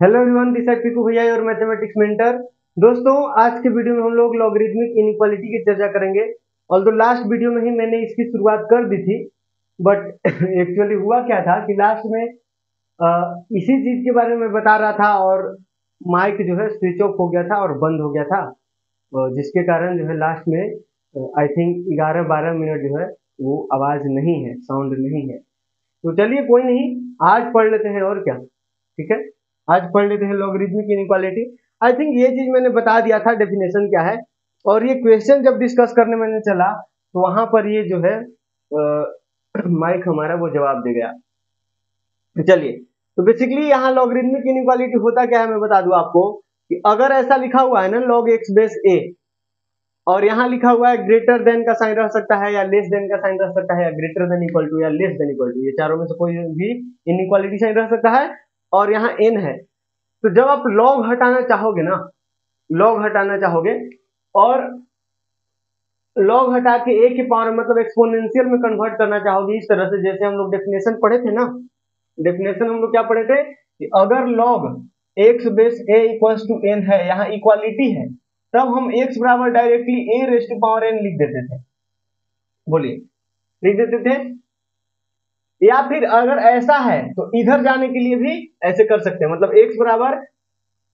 Hello everyone, this is Piku भैया और mathematics mentor. दोस्तों, आज के वीडियो में हम लोग लॉगरिदमिक इनइक्वालिटी की चर्चा करेंगे। ऑल्दो लास्ट वीडियो में ही मैंने इसकी शुरुआत कर दी थी, बट एक्चुअली हुआ क्या था कि लास्ट में इसी चीज के बारे में बता रहा था और माइक जो है स्विच ऑफ हो गया था और बंद हो गया था, जिसके कारण जो है लास्ट में आई थिंक 11-12 मिनट जो है वो आवाज नहीं है, साउंड नहीं है। तो चलिए कोई नहीं, आज पढ़ लेते हैं और क्या। ठीक है, आज पढ़ लेते हैं लॉगरिदमिक इनइक्वालिटी। आई थिंक ये चीज मैंने बता दिया था डेफिनेशन क्या है, और ये क्वेश्चन जब डिस्कस करने मैंने चला तो वहां पर ये जो है माइक हमारा वो जवाब दे गया। तो चलिए, तो बेसिकली यहाँ लॉगरिदमिक इनइक्वालिटी होता क्या है मैं बता दूं आपको कि अगर ऐसा लिखा हुआ है ना log x बेस a, और यहाँ लिखा हुआ है ग्रेटर देन का साइन रह सकता है या लेस देन का साइन रह सकता है या ग्रेटर देन इक्वल टू या लेस देन इक्वल टू, ये चारों में से कोई भी इनइक्वालिटी साइन रह सकता है, और यहाँ n है। तो जब आप लॉग हटाना चाहोगे ना, लॉग हटाना चाहोगे और लॉग हटा के a की पावर मतलब एक्सपोनेंशियल में कन्वर्ट करना चाहोगे, इस तरह से जैसे हम लोग डेफिनेशन पढ़े थे ना। डेफिनेशन हम लोग क्या पढ़े थे कि अगर log x base a equals to n है, यहाँ इक्वालिटी है, तब हम x बराबर directly a raised to power n लिख देते थे। बोलिए, लिख देते थे। या फिर अगर ऐसा है तो इधर जाने के लिए भी ऐसे कर सकते हैं, मतलब x बराबर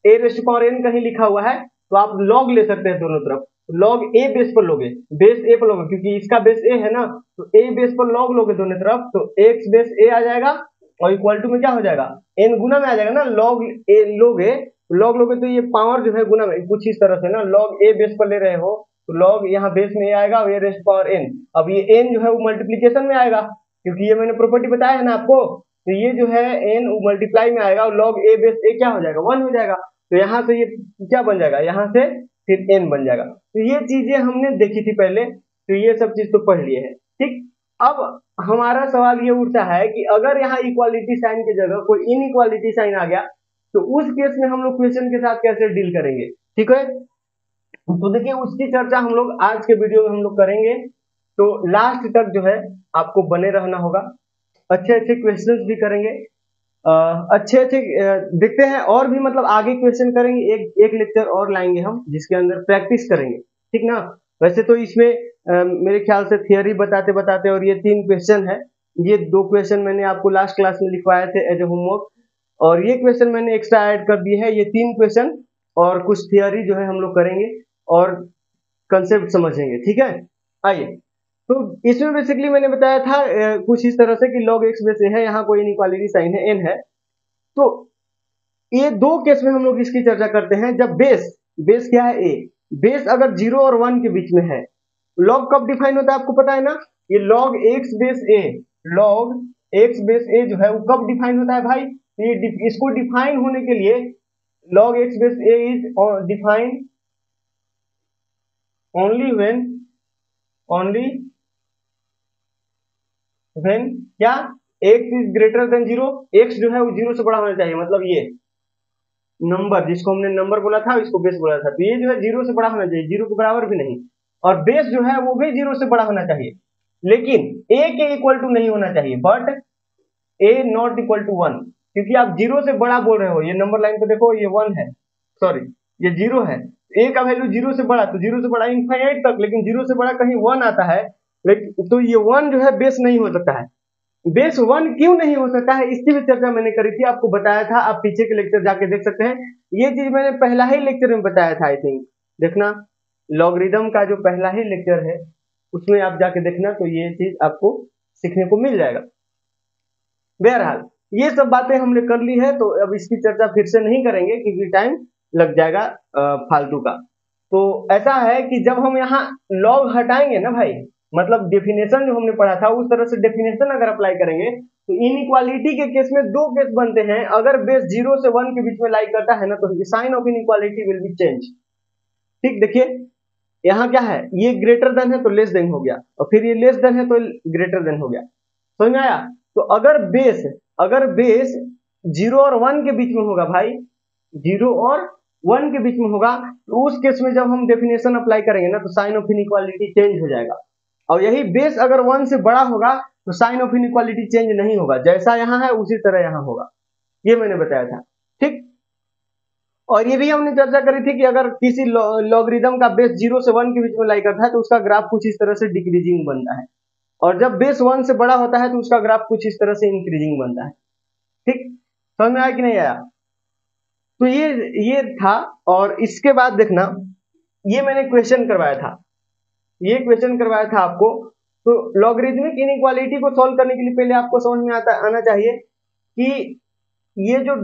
a raised to power n कहीं लिखा हुआ है तो आप लॉग ले सकते हैं दोनों तरफ। लॉग a बेस पर लोगे, बेस a पर लोगे, क्योंकि इसका बेस a है ना, तो a बेस पर लॉग लोगे दोनों तरफ, तो x बेस a आ जाएगा और इक्वल टू में क्या हो जाएगा, n गुना में आ जाएगा ना। लॉग a लोगे, लॉग लोगे तो ये पावर जो है गुना में, कुछ इस तरह से ना, लॉग a बेस पर ले रहे हो तो लॉग यहाँ बेस में a आएगा और a रेस्ट पावर n। अब ये n जो है वो मल्टीप्लीकेशन में आएगा, क्योंकि ये मैंने प्रॉपर्टी बताया है ना आपको, तो ये जो है n मल्टीप्लाई में आएगा और लॉग a बेस a क्या हो जाएगा, 1 हो जाएगा। तो यहाँ से ये क्या बन जाएगा, यहाँ से फिर n बन जाएगा। तो ये चीजें हमने देखी थी पहले, तो ये सब चीज तो पढ़ लिए हैं। ठीक, अब हमारा सवाल ये उठता है कि अगर यहाँ इक्वालिटी साइन की जगह कोई इनइक्वालिटी साइन आ गया तो उस केस में हम लोग क्वेश्चन के साथ कैसे डील करेंगे। ठीक है, तो देखिए उसकी चर्चा हम लोग आज के वीडियो में हम लोग करेंगे, तो लास्ट तक जो है आपको बने रहना होगा। अच्छे अच्छे क्वेश्चंस भी करेंगे, अच्छे अच्छे देखते हैं, और भी मतलब आगे क्वेश्चन करेंगे, एक एक लेक्चर और लाएंगे हम जिसके अंदर प्रैक्टिस करेंगे। ठीक ना, वैसे तो इसमें मेरे ख्याल से थियरी बताते बताते, और ये 3 क्वेश्चन है, ये 2 क्वेश्चन मैंने आपको लास्ट क्लास में लिखवाए थे एज ए होमवर्क, और ये क्वेश्चन मैंने एक्स्ट्रा ऐड कर दिए है, ये 3 क्वेश्चन और कुछ थियरी जो है हम लोग करेंगे और कंसेप्ट समझेंगे। ठीक है, आइए। तो इसमें बेसिकली मैंने बताया था कुछ इस तरह से कि log x में से है, यहाँ कोई इनइक्वालिटी साइन है n है। तो ये 2 केस में हम लोग इसकी चर्चा करते हैं, जब बेस, बेस क्या है a, बेस अगर 0 और 1 के बीच में है। log कब डिफाइन होता है आपको पता है ना, ये log x base a, log x base a जो है वो कब डिफाइन होता है भाई, ये इसको डिफाइन होने के लिए log x base a is define only when क्या, x is greater then 0, x जो है वो 0 से बड़ा होना चाहिए, मतलब ये नंबर जिसको हमने नंबर बोला था इसको बेस बोला था, तो ये जो है 0 से बड़ा होना चाहिए, 0 के बराबर भी नहीं, और बेस जो है वो भी 0 से बड़ा होना चाहिए, लेकिन a के इक्वल टू नहीं होना चाहिए, but a not equal to 1, क्योंकि आप 0 से बड़ा बोल रहे हो, ये नंबर लाइन को देखो, ये 1 है, सॉरी ये 0 है, a का वैल्यू 0 से बड़ा, तो 0 से बड़ा इनफाइनाइट तक, लेकिन 0 से बड़ा कहीं 1 आता है, लेकिन तो ये 1 जो है बेस नहीं हो सकता है। बेस 1 क्यों नहीं हो सकता है, इसकी भी चर्चा मैंने करी थी, आपको बताया था, आप पीछे के लेक्चर जाके देख सकते हैं, ये चीज मैंने पहला ही लेक्चर में बताया था, आई थिंक देखना, लॉगरिदम का जो पहला ही लेक्चर है उसमें आप जाके देखना, तो ये चीज आपको सीखने को मिल जाएगा। बहरहाल ये सब बातें हमने कर ली है, तो अब इसकी चर्चा फिर से नहीं करेंगे क्योंकि टाइम लग जाएगा फालतू का। तो ऐसा है कि जब हम यहाँ लॉग हटाएंगे ना भाई, मतलब डेफिनेशन जो हमने पढ़ा था उस तरह से डेफिनेशन अगर अप्लाई करेंगे, तो इनइक्वालिटी के केस में 2 केस बनते हैं। अगर बेस 0 से 1 के बीच में लाई करता है ना, तो sign of inequality will be change. ठीक, देखिए यहाँ क्या है, ये ग्रेटर देन है तो लेस देन हो गया, और फिर ये लेस देन है तो ग्रेटर देन हो गया, समझ में आया। तो अगर बेस 0 और 1 के बीच में होगा भाई, 0 और 1 के बीच में होगा, तो उस केस में जब हम डेफिनेशन अप्लाई करेंगे ना, तो साइन ऑफ इनइक्वालिटी चेंज हो जाएगा। और यही बेस अगर 1 से बड़ा होगा तो साइन ऑफ इनइक्वालिटी चेंज नहीं होगा, जैसा यहाँ है उसी तरह यहाँ होगा, ये मैंने बताया था। ठीक, और ये भी हमने चर्चा करी थी कि अगर किसी लॉगरिदम का बेस 0 से 1 के बीच में लाई करता है तो उसका ग्राफ कुछ इस तरह से डिक्रीजिंग बनता है, और जब बेस 1 से बड़ा होता है तो उसका ग्राफ कुछ इस तरह से इंक्रीजिंग बनता है। ठीक, समझ में आया कि नहीं आया? तो ये था। और इसके बाद देखना, ये मैंने क्वेश्चन करवाया था, ये क्वेश्चन करवाया था आपको। तो लॉगरिदमिक इनइक्वालिटी को सॉल्व करने के लिए पहले आपको समझ में आना चाहिए कि ये जो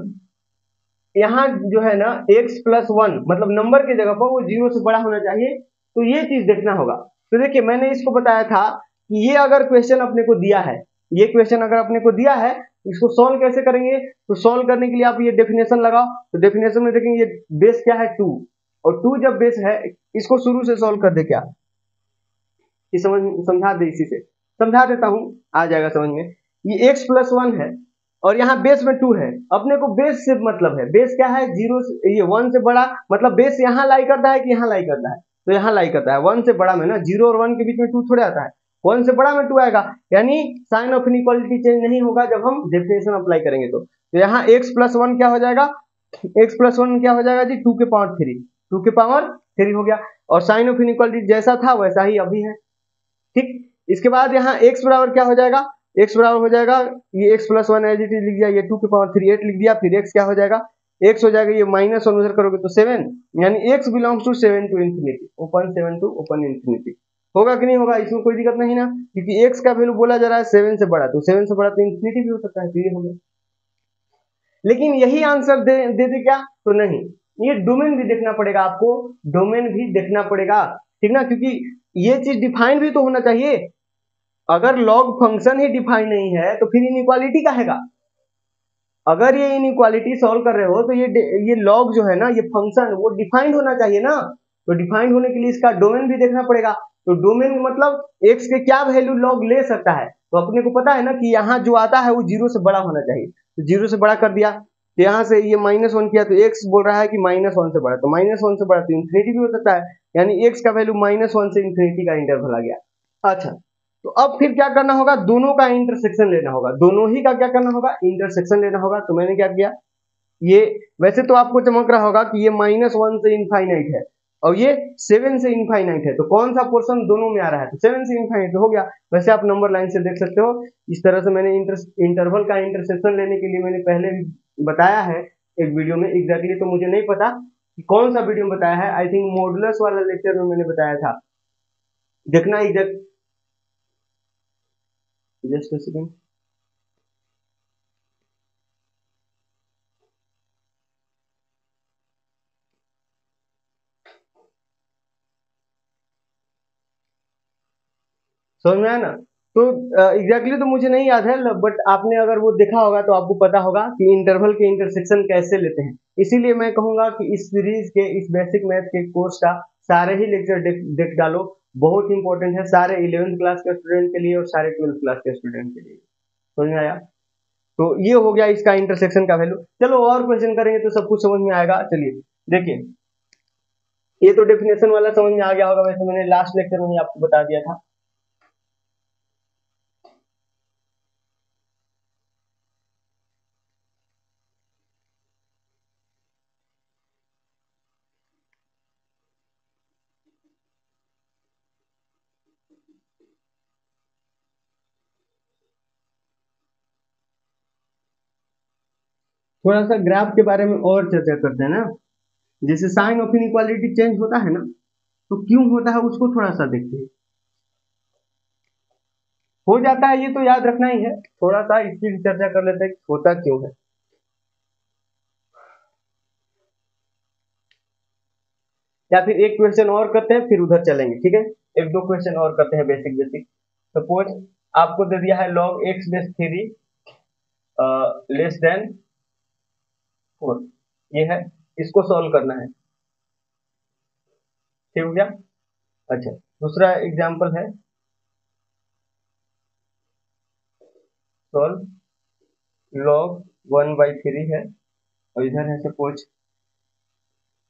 यहाँ जो है ना x+1 मतलब नंबर की जगह पर वो 0 से बड़ा होना चाहिए, तो ये चीज देखना होगा। तो देखिए मैंने इसको बताया था कि ये अगर क्वेश्चन अपने को दिया है, ये क्वेश्चन अगर अपने को दिया है, इसको सॉल्व कैसे करेंगे? तो सॉल्व करने के लिए आप ये डेफिनेशन लगाओ। तो डेफिनेशन में देखेंगे ये बेस क्या है 2, और 2 जब बेस है, इसको शुरू से सॉल्व कर दे क्या, ये समझा दे, इसी से समझा देता हूं, आ जाएगा समझ में। ये x+1 है और यहाँ बेस में 2 है। अपने को बेस से मतलब है, बेस क्या है 0 से, ये 1 से बड़ा, मतलब बेस यहाँ लाई करता है कि यहाँ लाई करता है, तो यहाँ लाई करता है 1 से बड़ा में ना, 0 और 1 के बीच में 2 थोड़े आता है, 1 से बड़ा में 2 आएगा, यानी साइन ऑफ इनइक्वालिटी चेंज नहीं होगा जब हम डेफिनेशन अप्लाई करेंगे। तो यहाँ x+1 क्या हो जाएगा, x+1 क्या हो जाएगा जी 2 के पावर 3, 2 के पावर 3 हो गया, और साइन ऑफ इनइक्वालिटी जैसा था वैसा ही अभी है। ठीक, इसके बाद यहाँ x बराबर क्या हो जाएगा, x बराबर हो जाएगा, ये x+1 एज इट इज लिख दिया, ये 2 की पावर 3 8 लिख दिया, फिर x क्या हो जाएगा, x हो जाएगा, ये -1 उधर करोगे तो 7, यानी x belongs to 7 to infinity, open 7 to open infinity. होगा कि नहीं होगा, इसमें कोई दिक्कत नहीं ना, क्योंकि x का वैल्यू बोला जा रहा है 7 से बड़ा, तो 7 से बड़ा तो इंफिनिटी भी हो सकता है, तो ये हो गया। लेकिन यही आंसर दे दे क्या, तो नहीं, ये डोमेन भी देखना पड़ेगा आपको, डोमेन भी देखना पड़ेगा, ठीक ना, क्योंकि ये चीज डिफाइन भी तो होना चाहिए। अगर लॉग फंक्शन ही डिफाइन नहीं है तो फिर इनइक्वालिटी कहेगा। अगर ये इनइक्वालिटी सॉल्व कर रहे हो तो ये लॉग जो है ना, ये फंक्शन वो डिफाइंड होना चाहिए ना, तो डिफाइंड होने के लिए इसका डोमेन भी देखना पड़ेगा। तो डोमेन मतलब एक्स के क्या वैल्यू लॉग ले सकता है, तो अपने को पता है ना कि यहाँ जो आता है वो 0 से बड़ा होना चाहिए, तो 0 से बड़ा कर दिया, तो यहाँ से ये -1 किया तो एक्स बोल रहा है कि -1 से बड़ा, तो -1 से बड़ा तो इंफिनिटी भी हो सकता है, यानी एक्स का वैल्यू -1 से इंफिनिटी का इंटरवल आ गया। अच्छा, तो अब फिर क्या करना होगा, दोनों का इंटरसेक्शन लेना होगा, दोनों ही का क्या करना होगा, इंटरसेक्शन लेना होगा। तो मैंने क्या किया, ये वैसे तो आपको चमक रहा होगा कि ये -1 से इनफाइनाइट है और ये 7 से इनफाइनाइट है, तो कौन सा पोर्शन दोनों में आ रहा है, तो 7 से इनफाइनाइट हो गया। वैसे आप नंबर लाइन से देख सकते हो, इस तरह से मैंने इंटरवल का इंटरसेक्शन लेने के लिए मैंने पहले भी बताया है एक वीडियो में, एग्जैक्टली तो मुझे नहीं पता कि कौन सा वीडियो में बताया है, आई थिंक मॉडुलस वाला लेक्चर में मैंने बताया था, देखना एग्जैक्ट, जस्ट अ सेकंड। समझ में आया ना? तो एग्जैक्टली तो मुझे नहीं याद है, बट आपने अगर वो देखा होगा तो आपको पता होगा कि इंटरवल के इंटरसेक्शन कैसे लेते हैं। इसीलिए मैं कहूंगा कि इस सीरीज के, इस बेसिक मैथ के कोर्स का सारे ही लेक्चर देख डालो, बहुत इंपॉर्टेंट है सारे 11th क्लास के स्टूडेंट के लिए और सारे 12th क्लास के स्टूडेंट के लिए। समझ में आया? तो ये हो गया इसका इंटरसेक्शन का वैल्यू। चलो और क्वेश्चन करेंगे तो सब कुछ समझ में आएगा। चलिए देखिए, ये तो डेफिनेशन वाला समझ में आ गया होगा, वैसे मैंने लास्ट लेक्चर में ही आपको बता दिया था। थोड़ा सा ग्राफ के बारे में और चर्चा करते हैं ना, जैसे साइन ऑफ इनइक्वालिटी चेंज होता है ना, तो क्यों होता है उसको थोड़ा सा देखते हैं। हो जाता है ये तो याद रखना ही है, थोड़ा सा इसकी भी चर्चा कर लेते हैं कि होता क्यों है। या फिर एक क्वेश्चन और करते हैं फिर उधर चलेंगे, ठीक है, एक दो क्वेश्चन और करते हैं बेसिक बेसिक। सपोज आपको दे दिया है log x3 लेस देन 4, ये है, इसको सॉल्व करना है, ठीक हो गया। अच्छा, दूसरा एग्जांपल है, सॉल्व log 1/3 है, और इधर है सपोज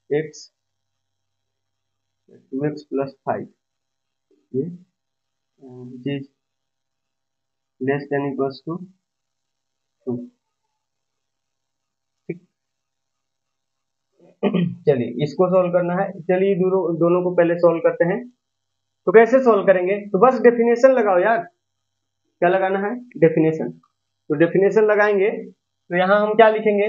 x 2x+5, ये which is less than equals to 2। ठीक, चलिए इसको सॉल्व करना है। चलिए दोनों को पहले सॉल्व करते हैं। तो कैसे सॉल्व करेंगे? तो बस डेफिनेशन लगाओ यार। क्या लगाना है? डेफिनेशन। तो डेफिनेशन लगाएंगे तो यहाँ हम क्या लिखेंगे?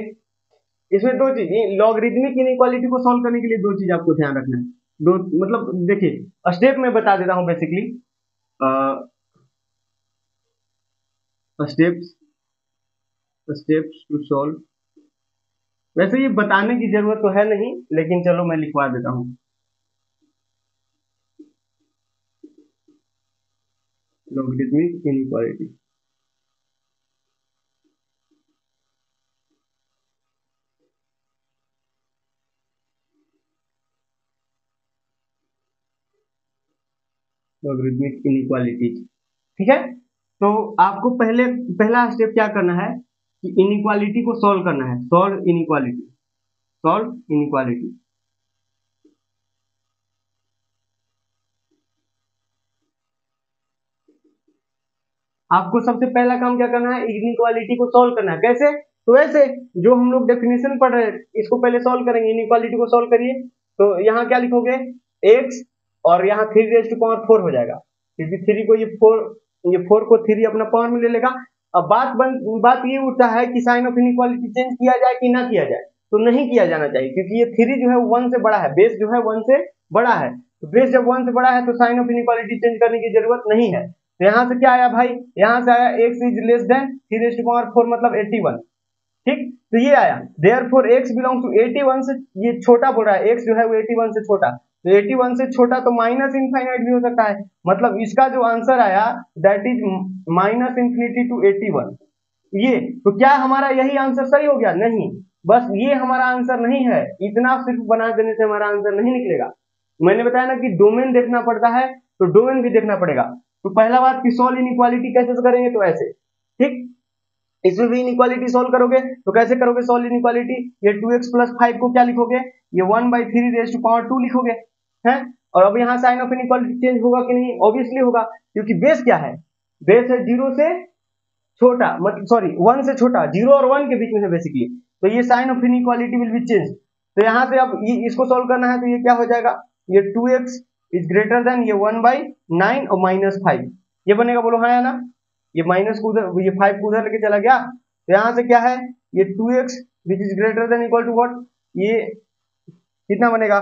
इसमें दो चीज, लॉगरिदमिक इनइक्वालिटी को सॉल्व करने के लिए दो चीज आपको ध्यान रखना है। दो मतलब देखिए स्टेप में बता देता हूँ basically. Steps steps to solve. वैसे ये बताने की जरूरत तो है नहीं, लेकिन चलो मैं लिखवा देता हूँ। Logarithmic inequality. लॉगरिदमिक इनइक्वालिटी, ठीक है। तो आपको पहला स्टेप क्या करना है कि इनइक्वालिटी को सॉल्व करना है। Solve inequality, solve inequality. आपको सबसे पहला काम क्या करना है? इनइक्वालिटी को सॉल्व करना है। कैसे? तो ऐसे जो हम लोग डेफिनेशन पढ़ रहे हैं इसको पहले सॉल्व करेंगे। इनइक्वालिटी को सॉल्व करिए तो यहाँ क्या लिखोगे? x और यहाँ 3⁴ हो जाएगा, क्योंकि 3 को ये 4 को 3 अपना पावर में ले लेगा। अब बात ये उठता है कि साइन ऑफ इनइक्वालिटी चेंज किया जाए कि ना किया जाए। तो नहीं किया जाना चाहिए, क्योंकि ये 3 जो है 1 से बड़ा है, बेस जो है 1 से बड़ा है। तो बेस जब 1 से बड़ा है तो साइन ऑफ इनइक्वालिटी चेंज करने की जरूरत नहीं है। तो यहाँ से क्या आया भाई? यहाँ से आया x इज लेस देन 3⁴ मतलब 81। ठीक, तो ये आया देयरफॉर x बिलोंग्स टू 81 से, ये छोटा बोल रहा है, x जो है वो 81 से छोटा। तो 81 से छोटा तो माइनस इनफाइनाइट भी हो सकता है। मतलब इसका जो आंसर आया that is minus infinity to 81। ये तो क्या हमारा यही आंसर सही हो गया? नहीं, बस ये हमारा आंसर नहीं है। इतना सिर्फ बना देने से हमारा आंसर नहीं निकलेगा। मैंने बताया ना कि डोमेन देखना पड़ता है, तो डोमेन भी देखना पड़ेगा। तो पहला बात कि सॉल्व इनइक्वालिटी कैसे करेंगे? तो ऐसे, ठीक। इसमें भी इनइक्वालिटी सॉल्व करोगे तो कैसे करोगे सॉल्व इनइक्वालिटी? ये 2x प्लस 5 को क्या लिखोगे? ये 1/3⁻² लिखोगे, हैं। और अब यहाँ साइन ऑफ इनइक्वालिटी चेंज होगा कि नहीं? ऑब्वियसली होगा, क्योंकि बेस क्या है? बेस है 0 से छोटा, मतलब सॉरी 1 से छोटा, 0 और 1 के बीच में है बेसिकली। तो ये sign of inequality will be change. तो यहाँ से अब इसको सॉल्व करना है तो ये क्या हो जाएगा? ये 2x इज ग्रेटर देन ये 1/9 और -5, ये बनेगा। बोलो हाँ या ना? ये माइनस को उधर, ये 5 को उधर लेके चला गया। तो यहाँ से क्या है? ये 2x which is greater than equal to what? ये कितना बनेगा?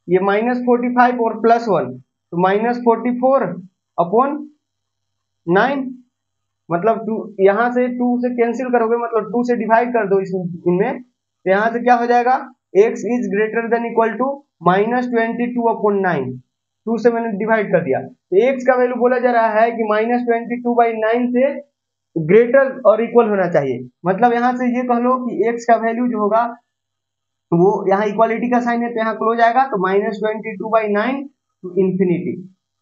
ये -45 और +1, तो -44 अपॉन 9, मतलब 2, यहाँ से 2 से कैंसिल करोगे, मतलब 2 से डिवाइड कर दो इनमें। तो यहाँ से क्या हो जाएगा? x is greater than equal to -22 upon 9। 2 से मैंने डिवाइड कर दिया, तो x का वैल्यू बोला जा रहा है कि -22/9 से ग्रेटर और इक्वल होना चाहिए। मतलब यहाँ से ये कह लो कि x का वैल्यू जो होगा वो, यहाँ इक्वालिटी का साइन है तो यहाँ क्लोज आएगा, तो -22/9 टू इंफिनिटी।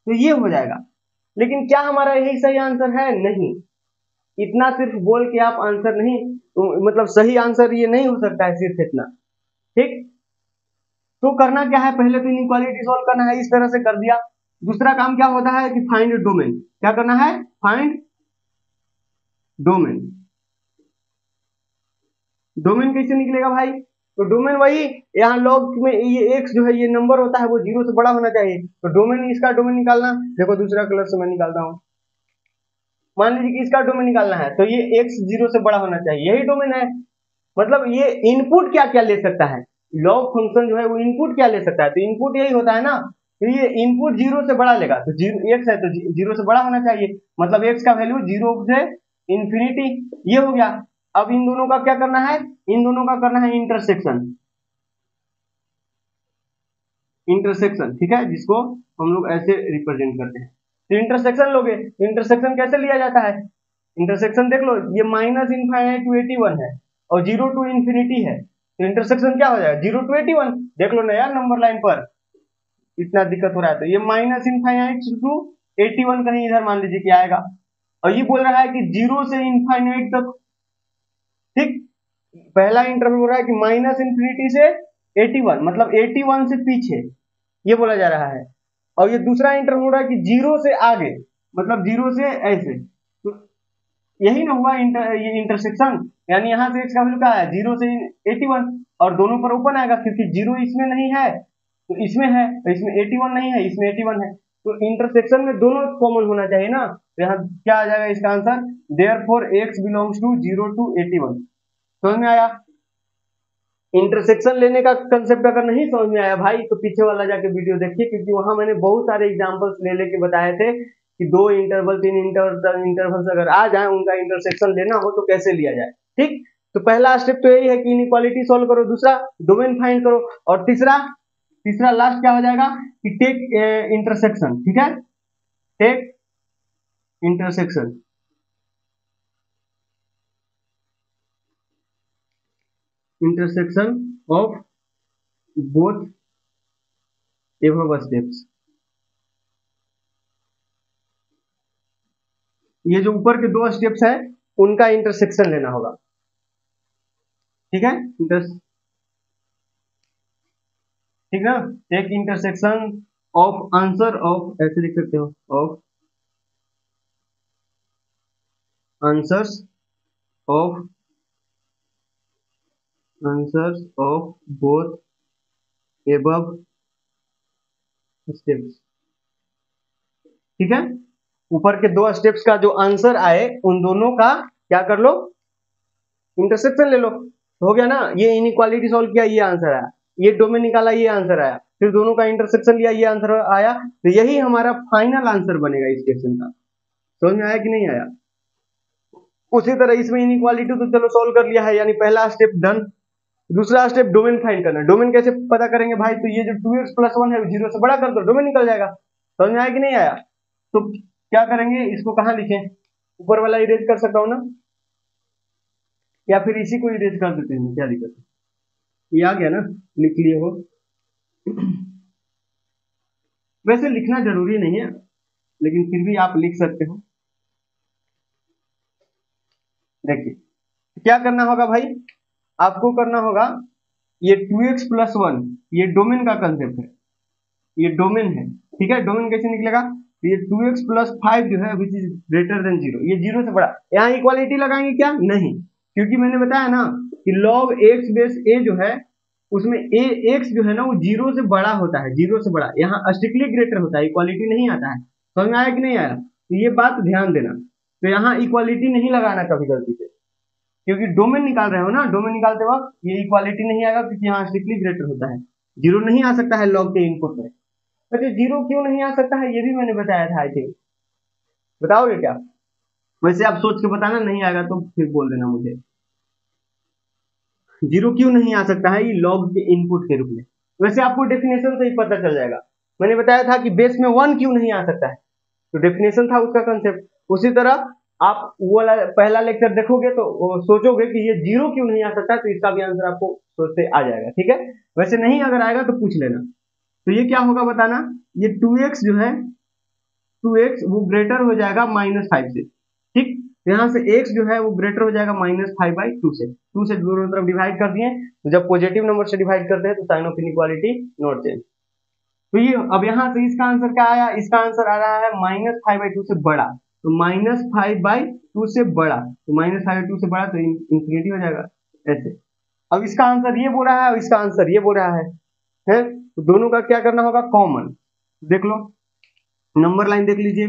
तो ये हो जाएगा। लेकिन क्या हमारा यही सही आंसर है? नहीं। इतना सिर्फ बोल के आप आंसर नहीं, तो मतलब सही आंसर ये नहीं हो सकता है सिर्फ इतना, ठीक। तो करना क्या है? पहले तो इनइक्वालिटी सॉल्व करना है, इस तरह से कर दिया। दूसरा काम क्या होता है कि फाइंड डोमेन। क्या करना है? Find domain. डोमेन कैसे निकलेगा भाई? तो डोमेन वही, यहाँ लॉग में ये x जो है ये नंबर होता है वो 0 से बड़ा होना चाहिए। तो डोमेन, इसका डोमेन निकालना, देखो दूसरा कलर से मैं निकालता हूँ। मान लीजिए कि इसका डोमेन निकालना है तो ये x 0 से बड़ा होना चाहिए, यही डोमेन है। मतलब ये इनपुट क्या क्या ले सकता है? लॉग फंक्शन जो है वो इनपुट क्या ले सकता है? तो इनपुट यही होता है ना, तो ये इनपुट 0 से बड़ा लेगा, तो x है तो 0 से बड़ा होना चाहिए। मतलब x का वैल्यू 0 से इंफिनिटी, ये हो गया। अब इन दोनों का क्या करना है? इन दोनों का करना है इंटरसेक्शन। इंटरसेक्शन, ठीक है, जिसको हम लोग ऐसे रिप्रेजेंट करते हैं। तो इंटरसेक्शन लोगे, इंटरसेक्शन कैसे लिया जाता है? इंटरसेक्शन देख लो, ये -∞ टू 81 है और 0 टू इंफिनिटी है। तो इंटरसेक्शन क्या हो जाएगा? 0 टू 81। देख लो ना यार, नंबर लाइन पर इतना दिक्कत हो रहा है, तो ये -∞ टू 81 कहीं इधर मान लीजिए कि आएगा। और ये बोल रहा है कि 0 से इनफाइनाइट तक, ठीक। पहला इंटरवल हो रहा है कि -∞ से 81, मतलब 81 से पीछे, ये बोला जा रहा है। और ये दूसरा इंटरवल हो रहा है कि 0 से आगे, मतलब 0 से ऐसे। यही ना हुआ ये इंटरसेक्शन, यानी यहाँ से x का वैल्यू क्या है 0 से 81, और दोनों पर ओपन आएगा क्योंकि 0 इसमें नहीं है तो इसमें है, तो इसमें 81 नहीं है, इसमें 81 है, तो इंटरसेक्शन में दोनों कॉमन होना चाहिए ना। तो यहाँ क्या आ जाएगा इसका answer, therefore x belongs to 0 to 81। समझ में आया? इंटरसेक्शन लेने का कंसेप्ट अगर नहीं समझ में आया भाई तो पीछे वाला जाके वीडियो देखिए, क्योंकि वहां मैंने बहुत सारे एग्जांपल्स ले लेके बताए थे कि दो इंटरवल तीन इंटरवल्स अगर आ जाए उनका इंटरसेक्शन लेना हो तो कैसे लिया जाए। ठीक, तो पहला स्टेप तो यही है कि इनइक्वालिटी सॉल्व करो, दूसरा डोमेन फाइंड करो, और तीसरा तीसरा लास्ट क्या हो जाएगा कि टेक इंटरसेक्शन। ठीक है, take intersection, intersection of both above steps. ये जो ऊपर के दो स्टेप्स है उनका इंटरसेक्शन लेना होगा। ठीक है, ठीक ना, take intersection of answer of, ऐसे लिख सकते हो, of answers of both above steps. ठीक है, ऊपर के दो स्टेप्स का जो आंसर आए उन दोनों का क्या कर लो, इंटरसेक्शन ले लो, हो गया ना। ये इनइक्वालिटी सॉल्व किया, ये आंसर आया, ये डोमेन निकाला, ये आंसर आया, फिर दोनों का इंटरसेक्शन लिया, ये आंसर आया, तो यही हमारा फाइनल आंसर बनेगा इस क्वेश्चन का। समझ में आया कि नहीं आया? उसी तरह इसमें इनइक्वालिटी तो चलो सॉल्व कर लिया है, यानी पहला स्टेप डन। दूसरा स्टेप डोमेन फाइंड करना। डोमेन कैसे पता करेंगे भाई, तो ये जो 2x+1 है 0 से बड़ा कर दो, डोमेन निकल जाएगा। समझ में आया कि नहीं आया? तो क्या करेंगे, इसको कहाँ लिखें, ऊपर वाला इरेज कर सकता हूँ ना, या फिर इसी को इरेज कर देते हैं, क्या दिक्कत है, ये आ गया ना, लिख लिए हो। वैसे लिखना जरूरी नहीं है, लेकिन फिर भी आप लिख सकते हो। देखिए क्या करना होगा भाई, आपको करना होगा, ये 2x+1 ये डोमेन का कंसेप्ट है, ये डोमेन है। ठीक है, डोमेन कैसे निकलेगा, तो ये 2x+5 जो है विच इज ग्रेटर देन 0, ये 0 से बड़ा। यहाँ इक्वालिटी लगाएंगे क्या, नहीं, क्योंकि मैंने बताया ना कि log x बेस a जो है उसमें a x जो है ना वो 0 से बड़ा होता है, 0 से बड़ा, यहाँ स्ट्रिक्टली ग्रेटर होता है, इक्वालिटी नहीं आता है। समझ में आया कि नहीं आया? तो ये बात ध्यान देना, तो यहाँ इक्वालिटी नहीं लगाना कभी गलती से, क्योंकि डोमेन निकाल रहे हो ना, डोमेन निकालते वक्त ये इक्वालिटी नहीं आएगा, क्योंकि यहाँ स्ट्रिक्टली ग्रेटर होता है, 0 नहीं आ सकता है लॉग के इनपुट में। अच्छा 0 क्यों नहीं आ सकता है, ये भी मैंने बताया था, आई थिंक, बताओगे क्या? वैसे आप सोच के बताना, नहीं आएगा तो फिर बोल देना मुझे। 0 क्यों नहीं आ सकता है, ये लॉग के इनपुट के रूप में। वैसे आपको डेफिनेशन से ही पता चल जाएगा, मैंने बताया था कि बेस में 1 क्यों नहीं आ सकता है, तो डेफिनेशन था उसका कंसेप्ट। उसी तरह आप वो वाला पहला लेक्चर देखोगे तो सोचोगे कि ये 0 क्यों नहीं आ सकता, तो इसका भी आंसर आपको सोचते आ जाएगा। ठीक है, वैसे नहीं अगर आएगा तो पूछ लेना। तो ये क्या होगा बताना, ये 2x जो है 2x वो ग्रेटर हो जाएगा -5 से। ठीक, यहाँ से x जो है वो ग्रेटर हो जाएगा -5/2 से, 2 से दोनों तरफ डिवाइड कर दिए, तो जब पॉजिटिव नंबर से डिवाइड करते हैं तो sign of inequality not change. तो ये अब यहाँ से इसका आंसर क्या आया, इसका आंसर आ रहा है -5/2 से बड़ा, तो -5/2 से बड़ा, तो -5/2 से बड़ा तो इंफिनिटी हो जाएगा ऐसे। अब इसका आंसर ये बोल रहा है और इसका आंसर ये बोल रहा है तो दोनों का क्या करना होगा, कॉमन देख लो, नंबर लाइन देख लीजिए,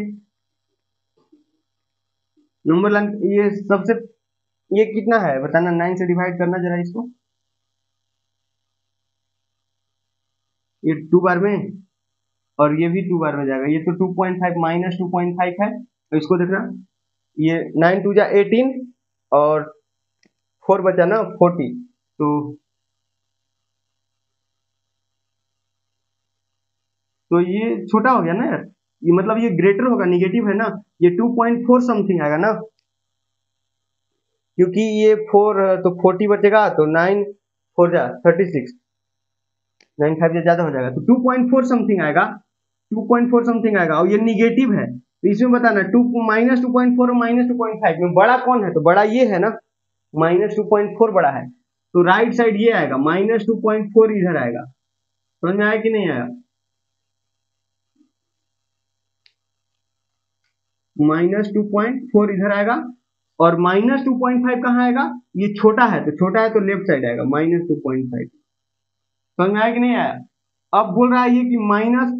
नंबर लाइन ये सबसे, ये कितना है बताना, 9 से डिवाइड करना जरा इसको, ये 2 बार में, और ये भी 2 बार में जाएगा, ये तो 2.5 -2.5 है, तो इसको देखना, ये 9 2 जा 18 और 4 बचा ना 40, तो ये छोटा हो गया ना यार, ये मतलब ये ग्रेटर होगा, निगेटिव है ना, ये 2.4 समथिंग आएगा ना, क्योंकि ये 4 तो 40 बचेगा, तो 9 4 जा 36, 9 5 ज्यादा हो जाएगा, तो 2.4 समथिंग आएगा, 2.4 समथिंग आएगा, और ये निगेटिव है, तो इसमें बताना -2.4 और -2.5 में बड़ा कौन है, तो बड़ा ये है ना, -2.4 बड़ा है, तो राइट साइड ये आएगा, -2.4 इधर आएगा। समझ में आया कि नहीं आया, -2.4 इधर आएगा, और -2.5 कहाँ आएगा, ये छोटा है तो लेफ्ट साइड आएगा -2.5। समझ में आया कि नहीं आया? अब बोल रहा है ये कि माइनस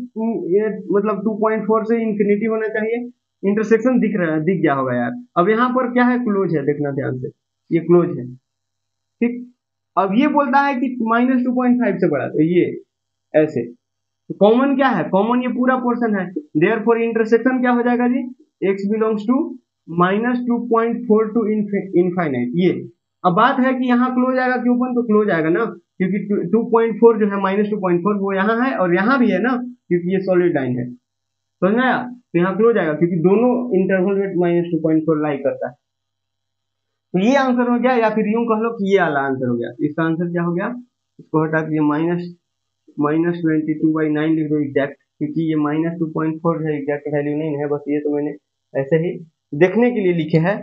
मतलब 2.4 से इंफिनिटी होना चाहिए। इंटरसेक्शन दिख गया होगा यार। अब यहाँ पर क्या है, क्लोज है, देखना ध्यान से, ये क्लोज है, ठीक। अब ये बोलता है कि -2.5 से बड़ा, तो ये ऐसे, तो कॉमन क्या है, कॉमन ये पूरा पोर्शन है, देयरफॉर इंटरसेक्शन क्या हो जाएगा जी, x belongs to -2.4 to infinite. ये अब बात है कि यहाँ क्लोज आएगा कि ओपन, तो क्लोज आएगा ना, क्योंकि 2.4 जो है -2.4 वो यहाँ है और यहाँ भी है ना, क्योंकि ये सॉलिड लाइन है। समझ में आया? तो यहाँ क्लोज आएगा क्योंकि दोनों इंटरवल में -2.4 लाई करता है। तो ये आंसर हो गया, या फिर यूं कह लो कि ये वाला आंसर हो गया। इसका आंसर क्या हो गया, इसको हटा के -22/9 लिख दो एग्जैक्ट, क्योंकि ये -2.4 है, एग्जैक्ट वैल्यू नहीं है, बस ये तो मैंने ऐसे ही देखने के लिए लिखे हैं।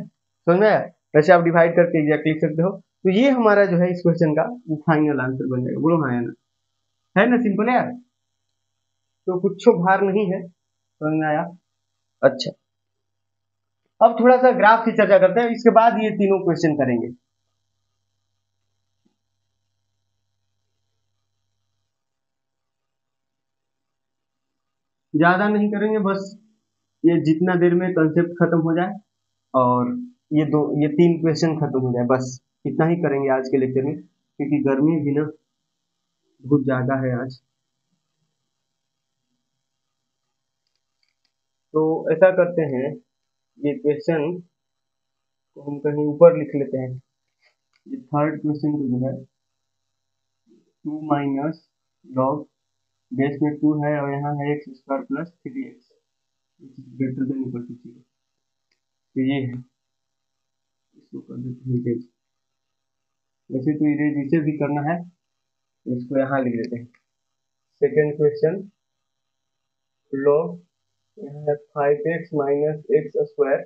समझ में आया? वैसे आप डिवाइड करके एग्जैक्ट लिख सकते हो। तो ये हमारा जो है इस क्वेश्चन का फाइनल आंसर बन जाएगा। बोलो हाँ या ना? है ना, सिंपल है यार, तो कुछ भार नहीं है। समझ में आया? अच्छा, अब थोड़ा सा ग्राफ की चर्चा करते हैं, इसके बाद ये तीनों क्वेश्चन करेंगे। ज्यादा नहीं करेंगे, बस ये जितना देर में कंसेप्ट खत्म हो जाए और ये तीन क्वेश्चन खत्म हो जाए, बस इतना ही करेंगे आज के लेक्चर में, क्योंकि गर्मी भी ना बहुत ज्यादा है आज। तो ऐसा करते हैं, ये क्वेश्चन को हम कहीं ऊपर लिख लेते हैं। ये थर्ड क्वेश्चन को जो है 2 - बेस में 2 है और यहाँ है x² + 3x greater than equal to 0। तो ये है, इसको कर देते हैं इरेज। वैसे तो इरेज इसे भी करना है, तो इसको यहाँ लिख देते हैं। सेकेंड क्वेश्चन, लॉग, यहाँ है 5x - x²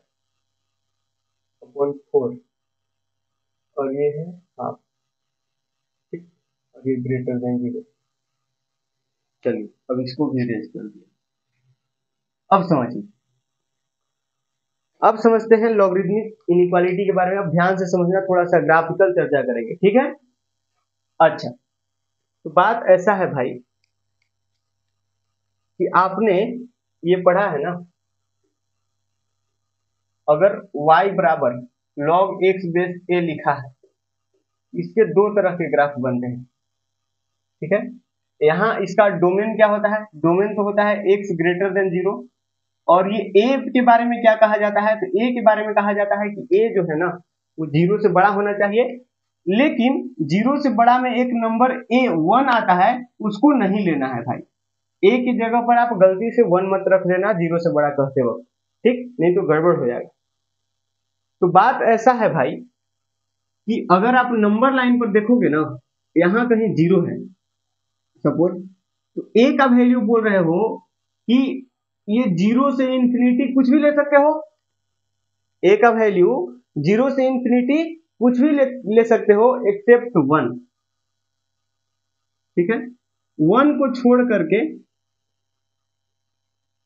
अपॉन 4 और ये है हाफ, ठीक। और ये ग्रेटर देन 0। चलिए अब इसको भी इरेज कर दिया। अब समझिए, अब समझते हैं लॉगरिदमिक इनइक्वालिटी के बारे में। अब ध्यान से समझना, थोड़ा सा ग्राफिकल चर्चा करेंगे, ठीक है। अच्छा, तो बात ऐसा है भाई कि आपने ये पढ़ा है ना, अगर y बराबर log x बेस a लिखा है, इसके दो तरह के ग्राफ बनते हैं, ठीक है। यहाँ इसका डोमेन क्या होता है, डोमेन तो होता है x ग्रेटर देन 0। और ये a के बारे में क्या कहा जाता है, तो a के बारे में कहा जाता है कि a जो है ना वो 0 से बड़ा होना चाहिए, लेकिन 0 से बड़ा में एक नंबर a 1 आता है, उसको नहीं लेना है भाई। a की जगह पर आप गलती से 1 मत रख लेना 0 से बड़ा कहते वक्त, ठीक, नहीं तो गड़बड़ हो जाएगा। तो बात ऐसा है भाई कि अगर आप नंबर लाइन पर देखोगे ना, यहाँ कहीं 0 है सपोज, तो a का वैल्यू बोल रहे हो कि ये 0 से इंफिनिटी कुछ भी ले सकते हो। a का वैल्यू 0 से इंफिनिटी कुछ भी ले सकते हो एक्सेप्ट 1, ठीक है। 1 को छोड़ करके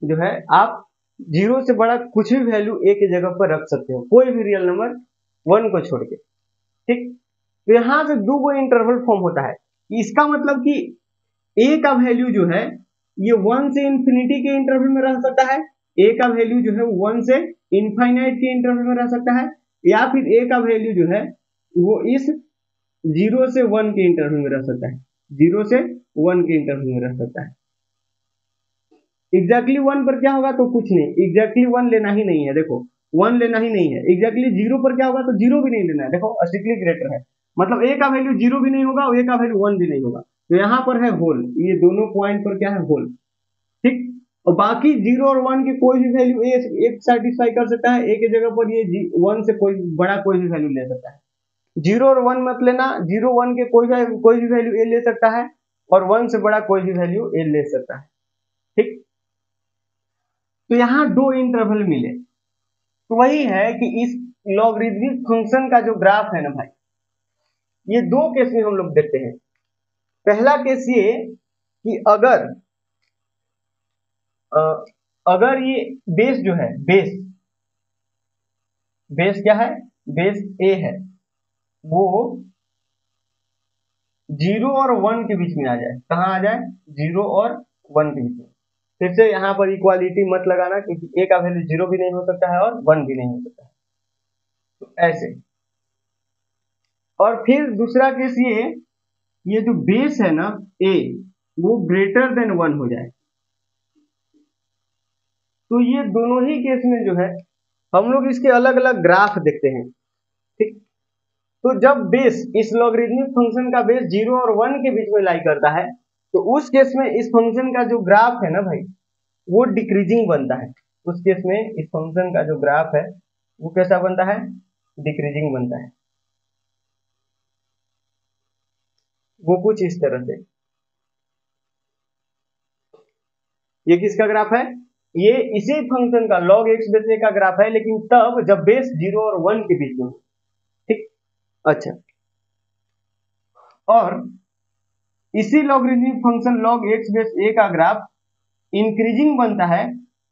जो है आप 0 से बड़ा कुछ भी वैल्यू a की जगह पर रख सकते हो, कोई भी रियल नंबर 1 को छोड़ के, ठीक। तो यहां से दो को इंटरवल फॉर्म होता है, इसका मतलब कि a का वैल्यू जो है ये 1 से इंफिनिटी के इंटरवल में रह सकता है, a का वैल्यू जो है 1 से इनफाइनाइट के इंटरवल में रह सकता है, या फिर a का वैल्यू जो है वो इस 0 से 1 के इंटरवल में रह सकता है, 0 से 1 के इंटरवल में रह सकता है। एग्जैक्टली 1 पर क्या होगा, तो कुछ नहीं, एग्जैक्टली 1 लेना ही नहीं है, देखो 1 लेना ही नहीं है। एग्जैक्टली 0 पर क्या होगा, तो 0 भी नहीं लेना है, देखो स्ट्रिक्टली ग्रेटर है, मतलब a का वैल्यू 0 भी नहीं होगा और a का वैल्यू 1 भी नहीं होगा। तो यहाँ पर है होल, ये दोनों पॉइंट पर क्या है, होल, ठीक। और बाकी 0 और 1 की कोई भी वैल्यू एक सेटिस्फाई कर सकता है, a की जगह पर ये 1 से कोई बड़ा कोई भी वैल्यू ले सकता है। 0 और 1 मत लेना, 0 1 के कोई भी वैल्यू a ले सकता है और 1 से बड़ा कोई भी वैल्यू a ले सकता है, ठीक। तो यहाँ दो इंटरवल मिले, तो वही है कि इस लॉगरिदमिक फंक्शन का जो ग्राफ है ना भाई, ये दो केस में हम लोग देखते हैं। पहला केस ये कि अगर ये बेस जो है, बेस क्या है, बेस ए है वो 0 और 1 के बीच में आ जाए। कहाँ आ जाए? 0 और 1 के बीच में। फिर से यहाँ पर इक्वालिटी मत लगाना, क्योंकि ए का वैल्यू 0 भी नहीं हो सकता है और 1 भी नहीं हो सकता है। तो ऐसे। और फिर दूसरा केस ये जो बेस है ना ए, वो ग्रेटर देन 1 हो जाए। तो ये दोनों ही केस में जो है हम लोग इसके अलग अलग ग्राफ देखते हैं। ठीक। तो जब बेस, इस लॉगरिथमिक फंक्शन का बेस 0 और 1 के बीच में लाई करता है, तो उस केस में इस फंक्शन का जो ग्राफ है ना भाई, वो डिक्रीजिंग बनता है। उस केस में इस फंक्शन का जो ग्राफ है वो कैसा बनता है? डिक्रीजिंग बनता है। वो कुछ इस तरह से। ये किसका ग्राफ है? ये इसी फंक्शन का log x बेस a का ग्राफ है, लेकिन तब जब बेस 0 और 1 के बीच में हो। ठीक। अच्छा। और इसी logarithmic function log x base a का ग्राफ इंक्रीजिंग बनता है।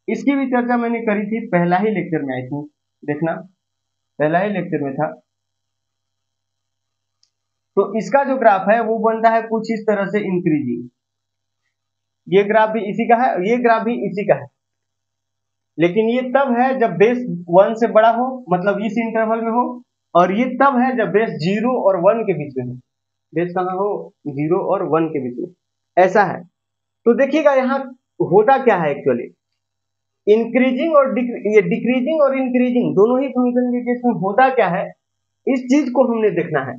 इसकी भी चर्चा मैंने करी थी पहला ही लेक्चर में, आई थिंक, देखना पहला ही लेक्चर में था। तो इसका जो ग्राफ है वो बनता है कुछ इस तरह से इंक्रीजिंग। ये ग्राफ भी इसी का है, ये ग्राफ भी इसी का है, लेकिन ये तब है जब बेस 1 से बड़ा हो, मतलब इस इंटरवल में हो। और ये तब है जब बेस 0 और 1 के बीच में हो। बेस कहाँ हो? 0 और 1 के बीच में। ऐसा है। तो देखिएगा यहाँ होता क्या है एक्चुअली, इंक्रीजिंग और ये डिक्रीजिंग और इंक्रीजिंग दोनों ही फंक्शन के केस में होता क्या है, इस चीज को हमने देखना है।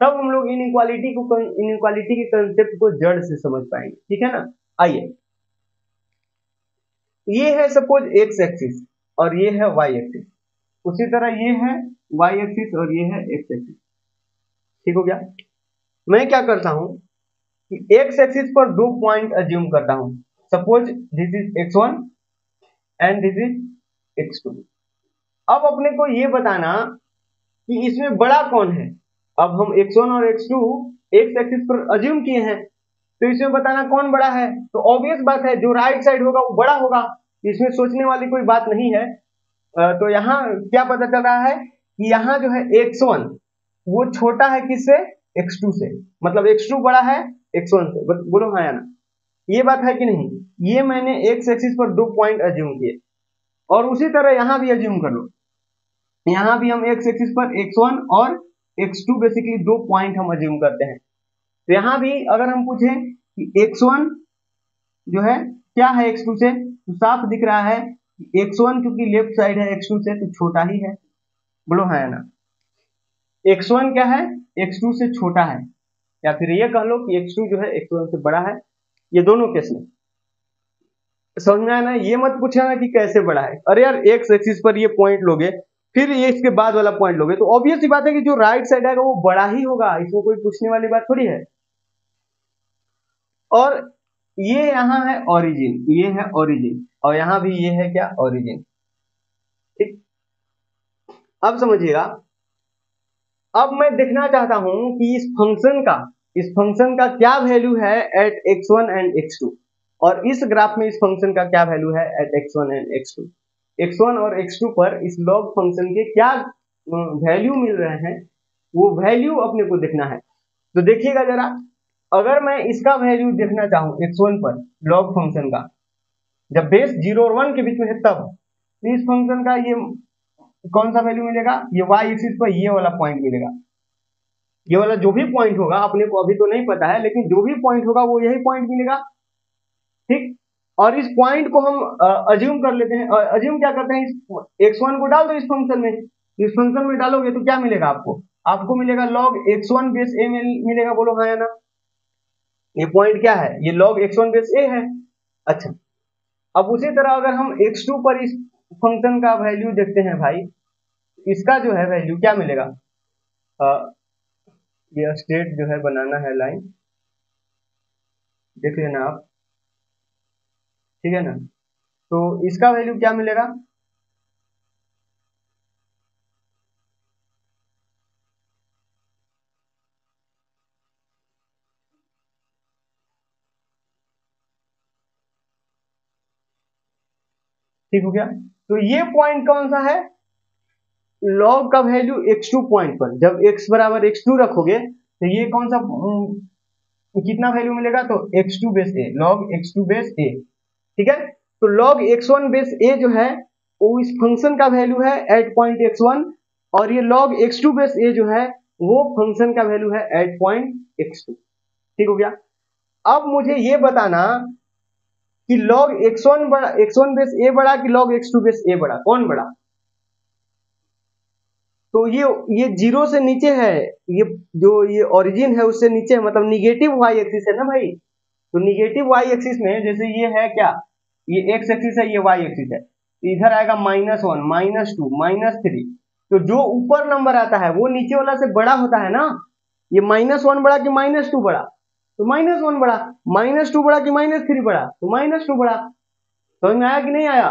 तब हम लोग इनइक्वालिटी के कंसेप्ट को जड़ से समझ पाएंगे। ठीक है ना? आइए, ये है सपोज एक्स एक्सिस और ये है वाई एक्सिस। उसी तरह ये है वाई एक्सिस और ये है एक्स एक्सिस। ठीक हो गया? मैं क्या करता हूं कि एक्स एक्सिस पर दो पॉइंट अज्यूम करता हूं। Suppose this is x1 and this is x2। अब अपने को ये बताना कि इसमें बड़ा कौन है। अब हम x1 और x2 एक्स एक्सिस पर अज्यूम किए हैं, तो इसमें बताना कौन बड़ा है। तो ऑब्वियस बात है जो राइट साइड होगा वो बड़ा होगा, इसमें सोचने वाली कोई बात नहीं है। तो यहाँ क्या पता चल रहा है कि यहाँ जो है x1 वो छोटा है किससे? x2 से। मतलब x2 बड़ा है x1 से। बोलो हाँ या ना? ये बात है कि नहीं? ये मैंने एक्स एक्सिस पर दो पॉइंट अज्यूम किए, और उसी तरह यहाँ भी अज्यूम कर लो। यहाँ भी हम एक्स एक्सिस पर x1 और x2 बेसिकली दो पॉइंट हम अज्यूम करते हैं। तो यहाँ भी अगर हम पूछें कि x1 जो है क्या है x2 से, तो साफ दिख रहा है x1 क्योंकि लेफ्ट साइड है x2 से तो छोटा ही है। बोलो हाँ या ना? x1 क्या है? x2 से छोटा है, या फिर ये कह लो कि x2 जो है x1 से बड़ा है। ये दोनों केस में समझ में आया ना? ये मत पूछना कि कैसे बड़ा है। अरे यार, एक्स एक्सिस पर ये पॉइंट लोगे, फिर ये इसके बाद वाला पॉइंट लोगे, तो ऑब्वियस सी बात है कि जो राइट साइड आएगा वो बड़ा ही होगा। इसमें कोई पूछने वाली बात थोड़ी है। और ये यहाँ है ओरिजिन, ये है ओरिजिन, और यहाँ भी ये है क्या? ओरिजिन। ठीक। अब समझिएगा, अब मैं देखना चाहता हूं कि इस फंक्शन का क्या वैल्यू है एट x1 एंड x2, और इस ग्राफ में इस फंक्शन का क्या वैल्यू है eight x1 and x2। x1 और x2 पर इस लॉग फंक्शन के क्या वैल्यू मिल रहे हैं, वो वैल्यू अपने को देखना है। तो देखिएगा जरा, अगर मैं इसका वैल्यू देखना चाहूं x1 पर लॉग फंक्शन का, जब बेस 0 और 1 के बीच में है तब, तो इस फंक्शन का ये कौन सा वैल्यू मिलेगा? ये वाई एक्सिस पर ये वाला पॉइंट मिलेगा। ये वाला जो भी पॉइंट होगा, अपने को अभी तो नहीं पता है, लेकिन जो भी पॉइंट होगा वो यही पॉइंट मिलेगा। ठीक। और इस पॉइंट को हम अज्यूम कर लेते हैं। अज्यूम क्या करते हैं, इस x1 को डाल दो इस फंक्शन में। इस फंक्शन में डालोगे तो क्या मिलेगा आपको? आपको मिलेगा log x1 बेस a मिलेगा। बोलो हाँ या ना? ये पॉइंट क्या है? ये log x1 बेस a है। अच्छा, अब उसी तरह अगर हम x2 पर इस फंक्शन का वैल्यू देखते हैं भाई, इसका जो है वैल्यू क्या मिलेगा? ये स्टेट जो है बनाना है लाइन, देख लेना आप। ठीक है ना? तो इसका वैल्यू क्या मिलेगा? ठीक हो गया? तो ये पॉइंट कौन सा है? लॉग का वैल्यू x2 पॉइंट पर जब x बराबर x2 रखोगे तो ये कौन सा कितना वैल्यू मिलेगा, तो x2 base a, log x2 base a, ठीक है। तो log x1 बेस a जो है वो इस फंक्शन का वैल्यू है एट पॉइंट x1, और ये log x2 बेस a जो है वो फंक्शन का वैल्यू है एट पॉइंट x2, ठीक हो गया। अब मुझे ये बताना कि log x1 बड़ा, x1 बेस a बड़ा कि log x2 बेस a बड़ा, कौन बड़ा। तो ये जीरो से नीचे है, ये जो ये ओरिजिन है उससे नीचे है, मतलब निगेटिव वाई एक्सिस है ना भाई। तो निगेटिव वाई एक्सिस में जैसे ये है क्या, ये एक्स एक्सिस है, ये वाई एक्सिस है, तो इधर आएगा -1, -2, -3। तो जो ऊपर नंबर आता है वो नीचे वाला से बड़ा होता है ना। ये -1 बड़ा कि -2 बड़ा, तो -1 बड़ा, -2 बड़ा कि -3 बड़ा, तो -2 बड़ा। समझ में आया कि नहीं आया,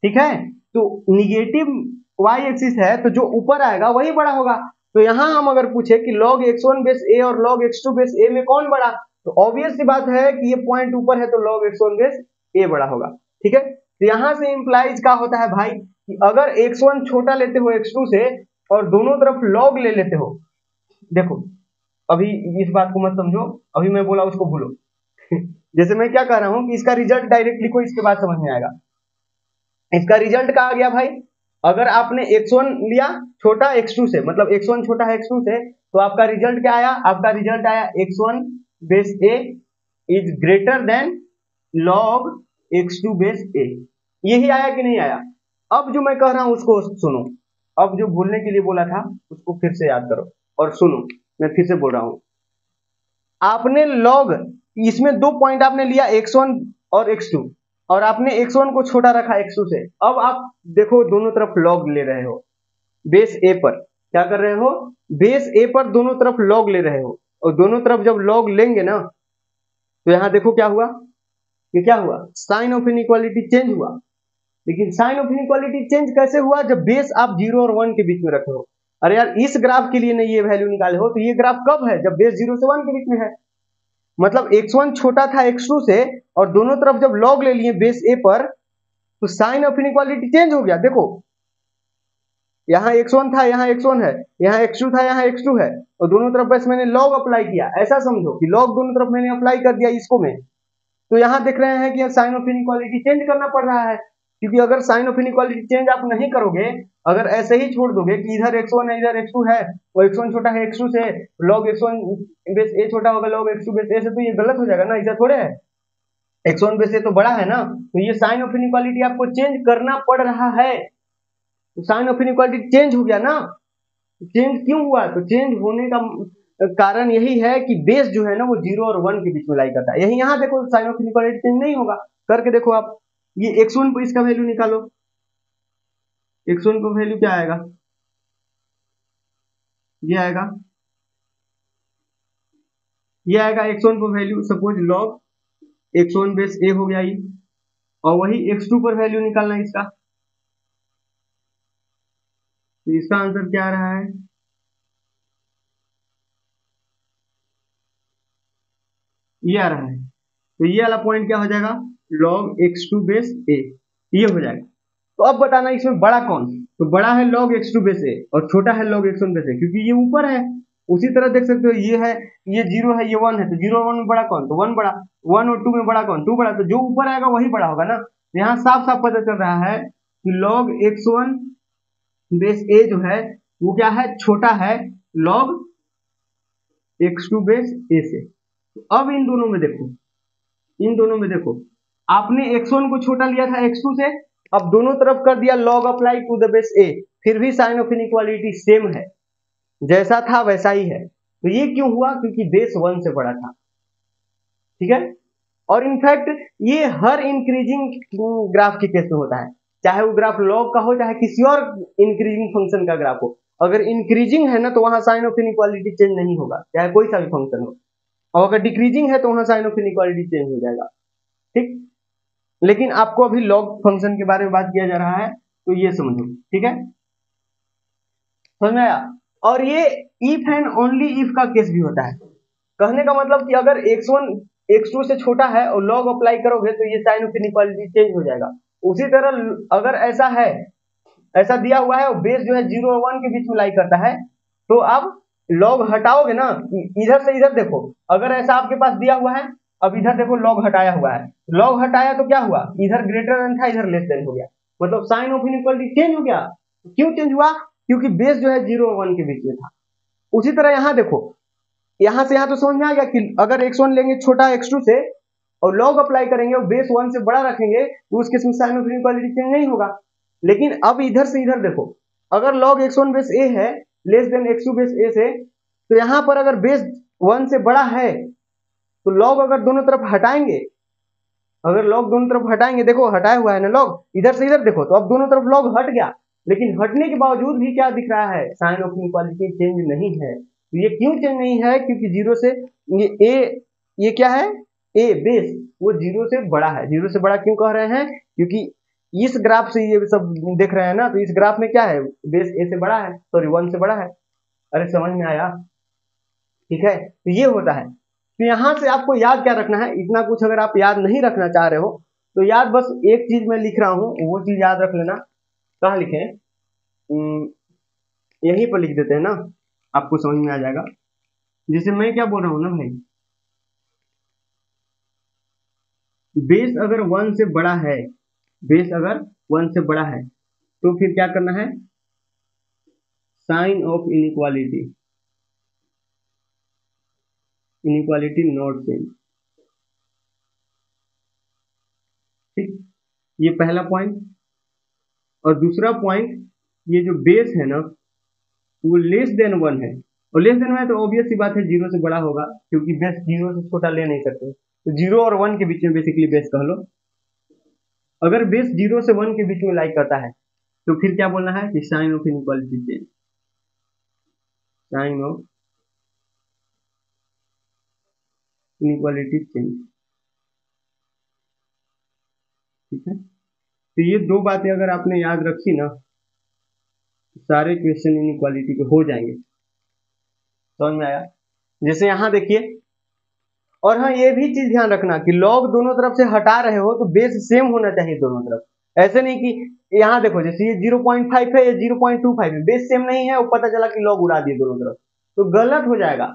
ठीक है। तो निगेटिव वाई एक्सिस है तो जो ऊपर आएगा वही बड़ा होगा। तो यहां हम अगर पूछे कि log x1 बेस a और log x2 बेस a में कौन बड़ा, तो ऑब्वियस सी बात है कि ये पॉइंट ऊपर है तो log x1 बेस a बड़ा होगा, ठीक है। तो यहां से इंप्लाइज क्या होता है भाई कि अगर x1 छोटा लेते हो x2 से और दोनों तरफ log ले लेते हो, देखो अभी इस बात को मत समझो, अभी मैं बोला उसको भूलो। जैसे मैं क्या कह रहा हूं कि इसका रिजल्ट डायरेक्ट लिखो, इसके बाद समझ में आएगा। इसका रिजल्ट क्या आ गया भाई, अगर आपने x1 लिया छोटा x2 से, मतलब x1 छोटा है x2 से, तो आपका रिजल्ट क्या आया, आपका रिजल्ट आया x1 base a is greater then log x2 base a। यही आया कि नहीं आया। अब जो मैं कह रहा हूं उसको सुनो, अब जो भूलने के लिए बोला था उसको फिर से याद करो और सुनो, मैं फिर से बोल रहा हूं। आपने log, इसमें दो पॉइंट आपने लिया x1 और x2, और आपने x1 को छोटा रखा x2 से। अब आप देखो दोनों तरफ log ले रहे हो, बेस a पर क्या कर रहे हो, बेस a पर दोनों तरफ log ले रहे हो, और दोनों तरफ जब log लेंगे ना तो यहां देखो क्या हुआ, ये क्या हुआ, साइन ऑफ इनइक्वालिटी चेंज हुआ। लेकिन साइन ऑफ इनइक्वालिटी चेंज कैसे हुआ, जब बेस आप 0 और 1 के बीच में रखे हो। अरे यार इस ग्राफ के लिए नहीं ये वैल्यू निकाले हो, तो ये ग्राफ कब है, जब बेस 0 से 1 के बीच में है। मतलब x1 छोटा था x2 से और दोनों तरफ जब log ले लिए बेस a पर, तो साइन ऑफ इनइक्वालिटी चेंज हो गया। देखो यहाँ x1 था, यहाँ x1 है, यहाँ x2 था, यहाँ x2 है, और दोनों तरफ बस मैंने log अप्लाई किया। ऐसा समझो कि log दोनों तरफ मैंने अप्लाई कर दिया इसको में। तो यहाँ देख रहे हैं कि साइन ऑफ इनइक्वालिटी चेंज करना पड़ रहा है, क्योंकि अगर साइन ऑफ इनइक्वालिटी चेंज आप नहीं करोगे, अगर ऐसे ही छोड़ दोगे कि इधर x1 है इधर x2 है, और x1 छोटा है x2 से, log x1 बेस a छोटा होगा log x2 बेस a से, तो ये गलत हो जाएगा ना, ऐसा थोड़े है। x1 बेस a तो बड़ा है ना, तो ये साइन ऑफ इनइक्वालिटी आपको चेंज करना पड़ रहा है। तो साइन ऑफ इनइक्वालिटी चेंज हो गया ना। चेंज क्यों हुआ, तो चेंज होने का कारण यही है कि बेस जो है ना वो 0 और 1 के बीच में लाई करता है। यही यहाँ देखो साइन ऑफ इनइक्वालिटी चेंज नहीं होगा, करके देखो आप। ये x1 पर इसका वैल्यू निकालो, x1 पर वैल्यू क्या आएगा, ये आएगा, ये आएगा x1 पर value, suppose log x1 base a हो गया ये, और वही x2 पर वैल्यू निकालना है इसका। तो इसका आंसर क्या आ रहा है, ये आ रहा है। तो ये वाला पॉइंट क्या हो जाएगा, log x2 बेस a, ये हो जाएगा। तो अब बताना इसमें बड़ा कौन, तो बड़ा है log x2 बेस a और छोटा है log x1 बेस a, क्योंकि ये ऊपर है। उसी तरह देख सकते हो ये है, ये 0 है, ये 1 है, तो 0 और 1 में बड़ा कौन, तो 1 बड़ा, 1 और 2 में बड़ा कौन, 2 बड़ा। तो जो ऊपर आएगा वही बड़ा होगा ना। तो यहाँ साफ साफ पता चल रहा है कि log x1 बेस a जो है वो क्या है, छोटा है log x2 बेस a से। तो अब इन दोनों में देखो, इन दोनों में देखो, आपने x1 को छोटा लिया था x2 से, अब दोनों तरफ कर दिया log apply to the base a, फिर भी साइन ऑफ इनइक्वालिटी सेम है, जैसा था वैसा ही है। तो ये क्यों हुआ, क्योंकि बेस 1 से बड़ा था, ठीक है। और इनफैक्ट ये हर इंक्रीजिंग ग्राफ के केस में होता है, चाहे वो ग्राफ log का हो चाहे किसी और इंक्रीजिंग फंक्शन का ग्राफ हो। अगर इंक्रीजिंग है ना तो वहां साइन ऑफ इनइक्वालिटी चेंज नहीं होगा, चाहे कोई सा भी फंक्शन हो। और अगर डिक्रीजिंग है तो वहां साइन ऑफ इनइक्वालिटी चेंज हो जाएगा, ठीक। लेकिन आपको अभी log फंक्शन के बारे में बात किया जा रहा है, तो ये समझो, ठीक है, समझ में आया। और ये इफ एंड ओनली इफ का केस भी होता है। कहने का मतलब कि अगर x1 x2 से छोटा है और log अप्लाई करोगे तो ये साइन ऑफ इनइक्वालिटी चेंज हो जाएगा। उसी तरह अगर ऐसा है ऐसा दिया हुआ है और बेस जो है 0 और 1 के बीच में लाई करता है, तो अब लॉग हटाओगे ना, इधर से इधर देखो, अगर ऐसा आपके पास दिया हुआ है, अब इधर देखो लॉग हटाया हुआ है, लॉग हटाया तो क्या हुआ, इधर ग्रेटर देन था, इधर लेस देन हो गया, मतलब साइन ऑफ इनइक्वालिटी चेंज हो गया। क्यों चेंज हुआ, क्योंकि बेस जो है 0 और 1 के बीच में था। उसी तरह यहाँ देखो, यहाँ से यहाँ तो समझ में आ गया कि अगर x1 लेंगे छोटा x2 से और लॉग अप्लाई करेंगे और बेस 1 से बड़ा रखेंगे तो उस केस में साइन ऑफ इनइक्वालिटी चेंज नहीं होगा। लेकिन अब इधर से इधर देखो, अगर log x1 बेस a है less than x2 base a से, तो यहाँ पर अगर बेस 1 से बड़ा है तो log अगर दोनों तरफ हटाएंगे, अगर log दोनों तरफ हटाएंगे, देखो हटाया हुआ है ना log, इधर से इधर देखो तो अब दोनों तरफ log हट गया, लेकिन हटने के बावजूद भी क्या दिख रहा है, साइन ऑफ इनइक्वालिटी चेंज नहीं है। तो ये क्यों चेंज नहीं है, क्योंकि जीरो से ये क्या है, a बेस वो 0 से बड़ा है। 0 से बड़ा क्यों कह रहे हैं, क्योंकि इस ग्राफ से ये सब देख रहे हैं ना, तो इस ग्राफ में क्या है, बेस a से बड़ा है, सॉरी 1 से बड़ा है। अरे समझ में आया, ठीक है, तो ये होता है। तो यहाँ से आपको याद क्या रखना है, इतना कुछ अगर आप याद नहीं रखना चाह रहे हो तो याद बस एक चीज मैं लिख रहा हूँ, वो चीज याद रख लेना। कहाँ लिखे, यहीं पर लिख देते हैं ना, आपको समझ में आ जाएगा। जैसे मैं क्या बोल रहा हूँ ना भाई, बेस अगर 1 से बड़ा है, बेस अगर 1 से बड़ा है तो फिर क्या करना है, sign of inequality, inequality not change. ठीक, ये पहला पॉइंट। और दूसरा पॉइंट, ये जो बेस है ना वो लेस देन 1 है, और लेस देन 1 है तो ऑब्वियस सी बात है 0 से बड़ा होगा, क्योंकि बेस 0 से छोटा ले नहीं सकते, तो 0 और 1 के बीच में बेसिकली बेस कह लो। अगर बेस 0 से 1 के बीच में लाई करता है तो फिर क्या बोलना है कि sign of inequality change, sign of inequality change. ठीक है, तो ये दो बातें अगर आपने याद रखी ना, सारे क्वेश्चन इनइक्वालिटी के हो जाएंगे। समझ में आया, जैसे यहाँ देखिए, और हाँ ये भी चीज ध्यान रखना कि लॉग दोनों तरफ से हटा रहे हो तो बेस सेम होना चाहिए दोनों तरफ, ऐसे नहीं कि यहाँ देखो जैसे ये 0.5 है, ये 0.25 है, बेस सेम नहीं है और पता चला कि लॉग उड़ा दिए दोनों तरफ, तो गलत हो जाएगा।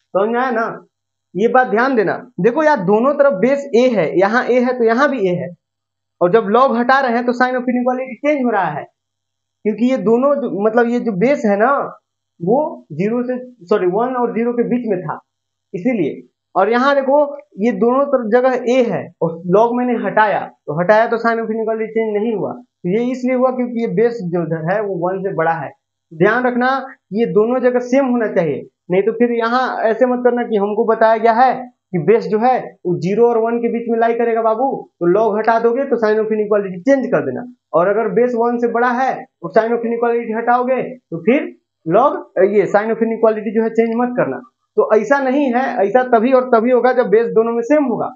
समझ में आया ना, ये बात ध्यान देना। देखो यार दोनों तरफ बेस ए है, यहाँ ए है तो यहाँ भी ए है, और जब लॉग हटा रहे हैं तो साइन ऑफ इनइक्वालिटी चेंज हो रहा है, क्योंकि ये दोनों मतलब ये जो बेस है ना वो 0 से सॉरी 1 और 0 के बीच में था, इसीलिए। और यहाँ देखो ये दोनों तरफ जगह ए है और लॉग मैंने हटाया, तो हटाया तो साइन ऑफ इनइक्वालिटी चेंज नहीं हुआ, तो ये इसलिए हुआ क्योंकि ये बेस जो है वो 1 से बड़ा है। ध्यान रखना ये दोनों जगह सेम होना चाहिए, नहीं तो फिर यहाँ ऐसे मत करना कि हमको बताया गया है कि बेस जो है वो 0 और 1 के बीच में लाई करेगा बाबू, तो लॉग हटा दोगे तो साइन ऑफ इनइक्वालिटी चेंज कर देना, और अगर बेस 1 से बड़ा है और साइन ऑफ इनइक्वालिटी हटाओगे तो फिर लॉग ये साइन ऑफ इनइक्वालिटी जो है चेंज मत करना। तो ऐसा नहीं है, ऐसा तभी और तभी होगा जब बेस दोनों में सेम होगा।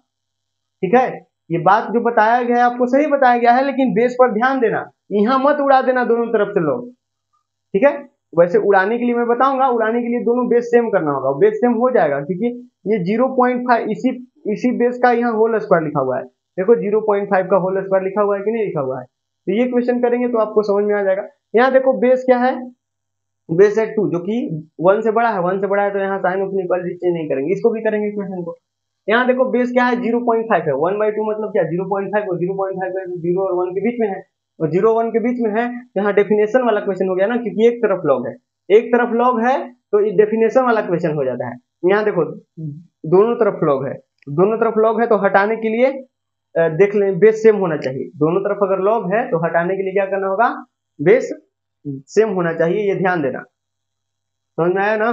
ठीक है, ये बात जो बताया गया है आपको सही बताया गया है, लेकिन बेस पर ध्यान देना, यहाँ मत उड़ा देना दोनों तरफ से लॉग। ठीक है, वैसे उड़ाने के लिए मैं बताऊंगा, उड़ाने के लिए दोनों बेस सेम करना होगा, बेस सेम हो जाएगा, क्योंकि ये 0.5 इसी बेस का यहाँ होल स्क्वायर लिखा हुआ है, देखो 0.5 का होल स्क्वायर लिखा हुआ है कि नहीं लिखा हुआ है, तो ये क्वेश्चन करेंगे तो आपको समझ में आ जाएगा। यहाँ देखो बेस क्या है, बेस है 2 जो कि 1 से बड़ा है, 1 से बड़ा है तो यहाँ साइन ऑफ इनइक्वालिटी चेंज नहीं करेंगे, इसको भी करेंगे क्वेश्चन को। यहाँ देखो बेस क्या है 0.5 है, 1/2 मतलब क्या 0.5 और 0.5 है, 0 और 1 के बीच में है, और 0 1 के बीच में है, यहाँ डेफिनेशन वाला क्वेश्चन हो गया ना, क्योंकि एक तरफ लॉग है, एक तरफ लॉग है तो डेफिनेशन वाला क्वेश्चन हो जाता है। यहाँ देखो दोनों तरफ लॉग है, दोनों तरफ लॉग है तो हटाने के लिए देख लें बेस सेम होना चाहिए, दोनों तरफ अगर लॉग है तो हटाने के लिए क्या करना होगा, बेस सेम होना चाहिए, ये ध्यान देना। समझ में आया ना,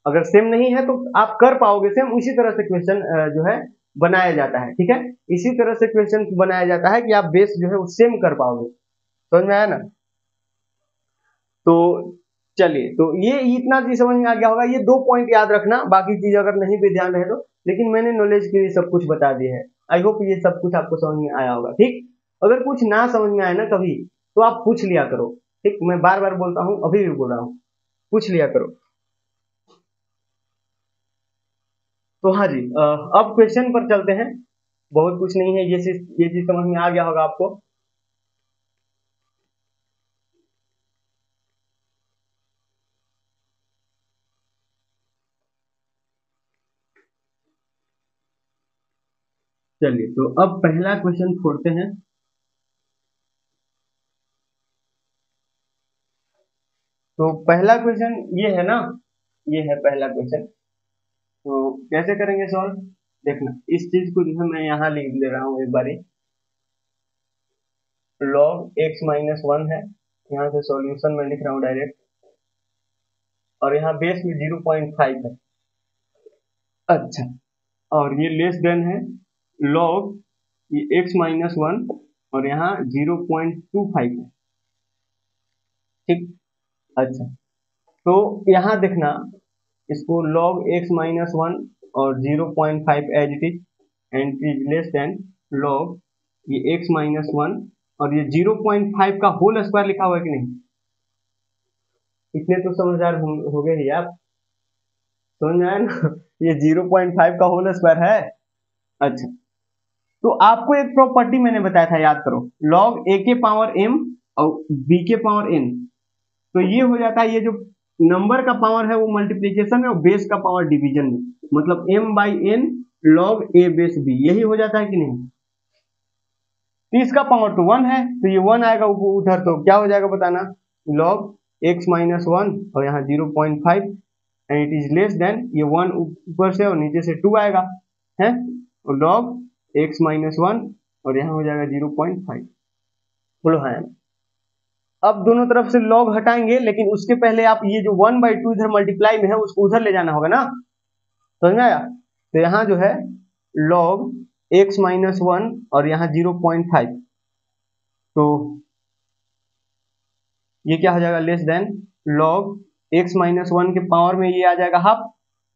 अगर सेम नहीं है तो आप कर पाओगे सेम, उसी तरह से क्वेश्चन जो है बनाया जाता है। ठीक है, इसी तरह से क्वेश्चन बनाया जाता है कि आप बेस जो है वो सेम कर पाओगे। समझ में आया ना, तो चलिए, तो ये इतना चीज समझ में आ गया होगा, ये 2 पॉइंट याद रखना, बाकी चीज अगर नहीं भी ध्यान रहे तो, लेकिन मैंने नॉलेज के लिए सब कुछ बता दिया है। आई होप ये सब कुछ आपको समझ में आया होगा। ठीक, अगर कुछ ना समझ में आए ना कभी तो आप पूछ लिया करो। ठीक, मैं बार बार बोलता हूँ, अभी भी बोल रहा हूँ, पूछ लिया करो। तो हाँ जी, अब क्वेश्चन पर चलते हैं, बहुत कुछ नहीं है, ये चीज समझ में आ गया होगा आपको। चलिए तो अब पहला क्वेश्चन छोड़ते हैं। तो पहला क्वेश्चन ये है ना, ये है पहला क्वेश्चन। तो कैसे करेंगे सॉल्व, देखना इस चीज को जो है मैं यहाँ लिख ले रहा हूँ एक बारी। log x माइनस वन है, यहाँ से सॉल्यूशन में लिख रहा हूँ डायरेक्ट, और यहाँ बेस में 0.5 है। अच्छा, और ये लेस देन है log ये x माइनस वन, और यहाँ 0.25 है। ठीक, अच्छा तो यहाँ देखना, इसको log x माइनस वन और 0.5 as it is, and is less than log ये x माइनस वन और ये 0.5 का होल स्क्वायर लिखा हुआ है कि नहीं। इतने तो समझदार हो गए ही आप, समझ में आया ना ये 0.5 का होल स्क्वायर है। अच्छा, तो आपको एक प्रॉपर्टी मैंने बताया था, याद करो, log a के पावर m और b के पावर n, तो ये हो जाता है, ये जो नंबर का पावर है वो मल्टीप्लीकेशन में और बेस का पावर डिवीजन में, मतलब m by n log a base b, यही हो जाता है कि नहीं। तो इसका पावर तो 1 है, तो ये 1 आएगा उधर, तो क्या हो जाएगा बताना, log x माइनस वन और यहाँ 0.5 and it is less then, ये 1 ऊपर से और नीचे से 2 आएगा है, और log x माइनस वन और यहाँ हो जाएगा 0.5। बोलो हाँ। अब दोनों तरफ से log हटाएंगे, लेकिन उसके पहले आप ये जो 1/2 इधर मल्टीप्लाई में है उसको उधर ले जाना होगा ना, समझ में आया। तो यहाँ जो है log x माइनस वन और यहाँ 0.5, तो ये क्या हो जाएगा, less than log x minus one के पावर में ये आ जाएगा हाफ,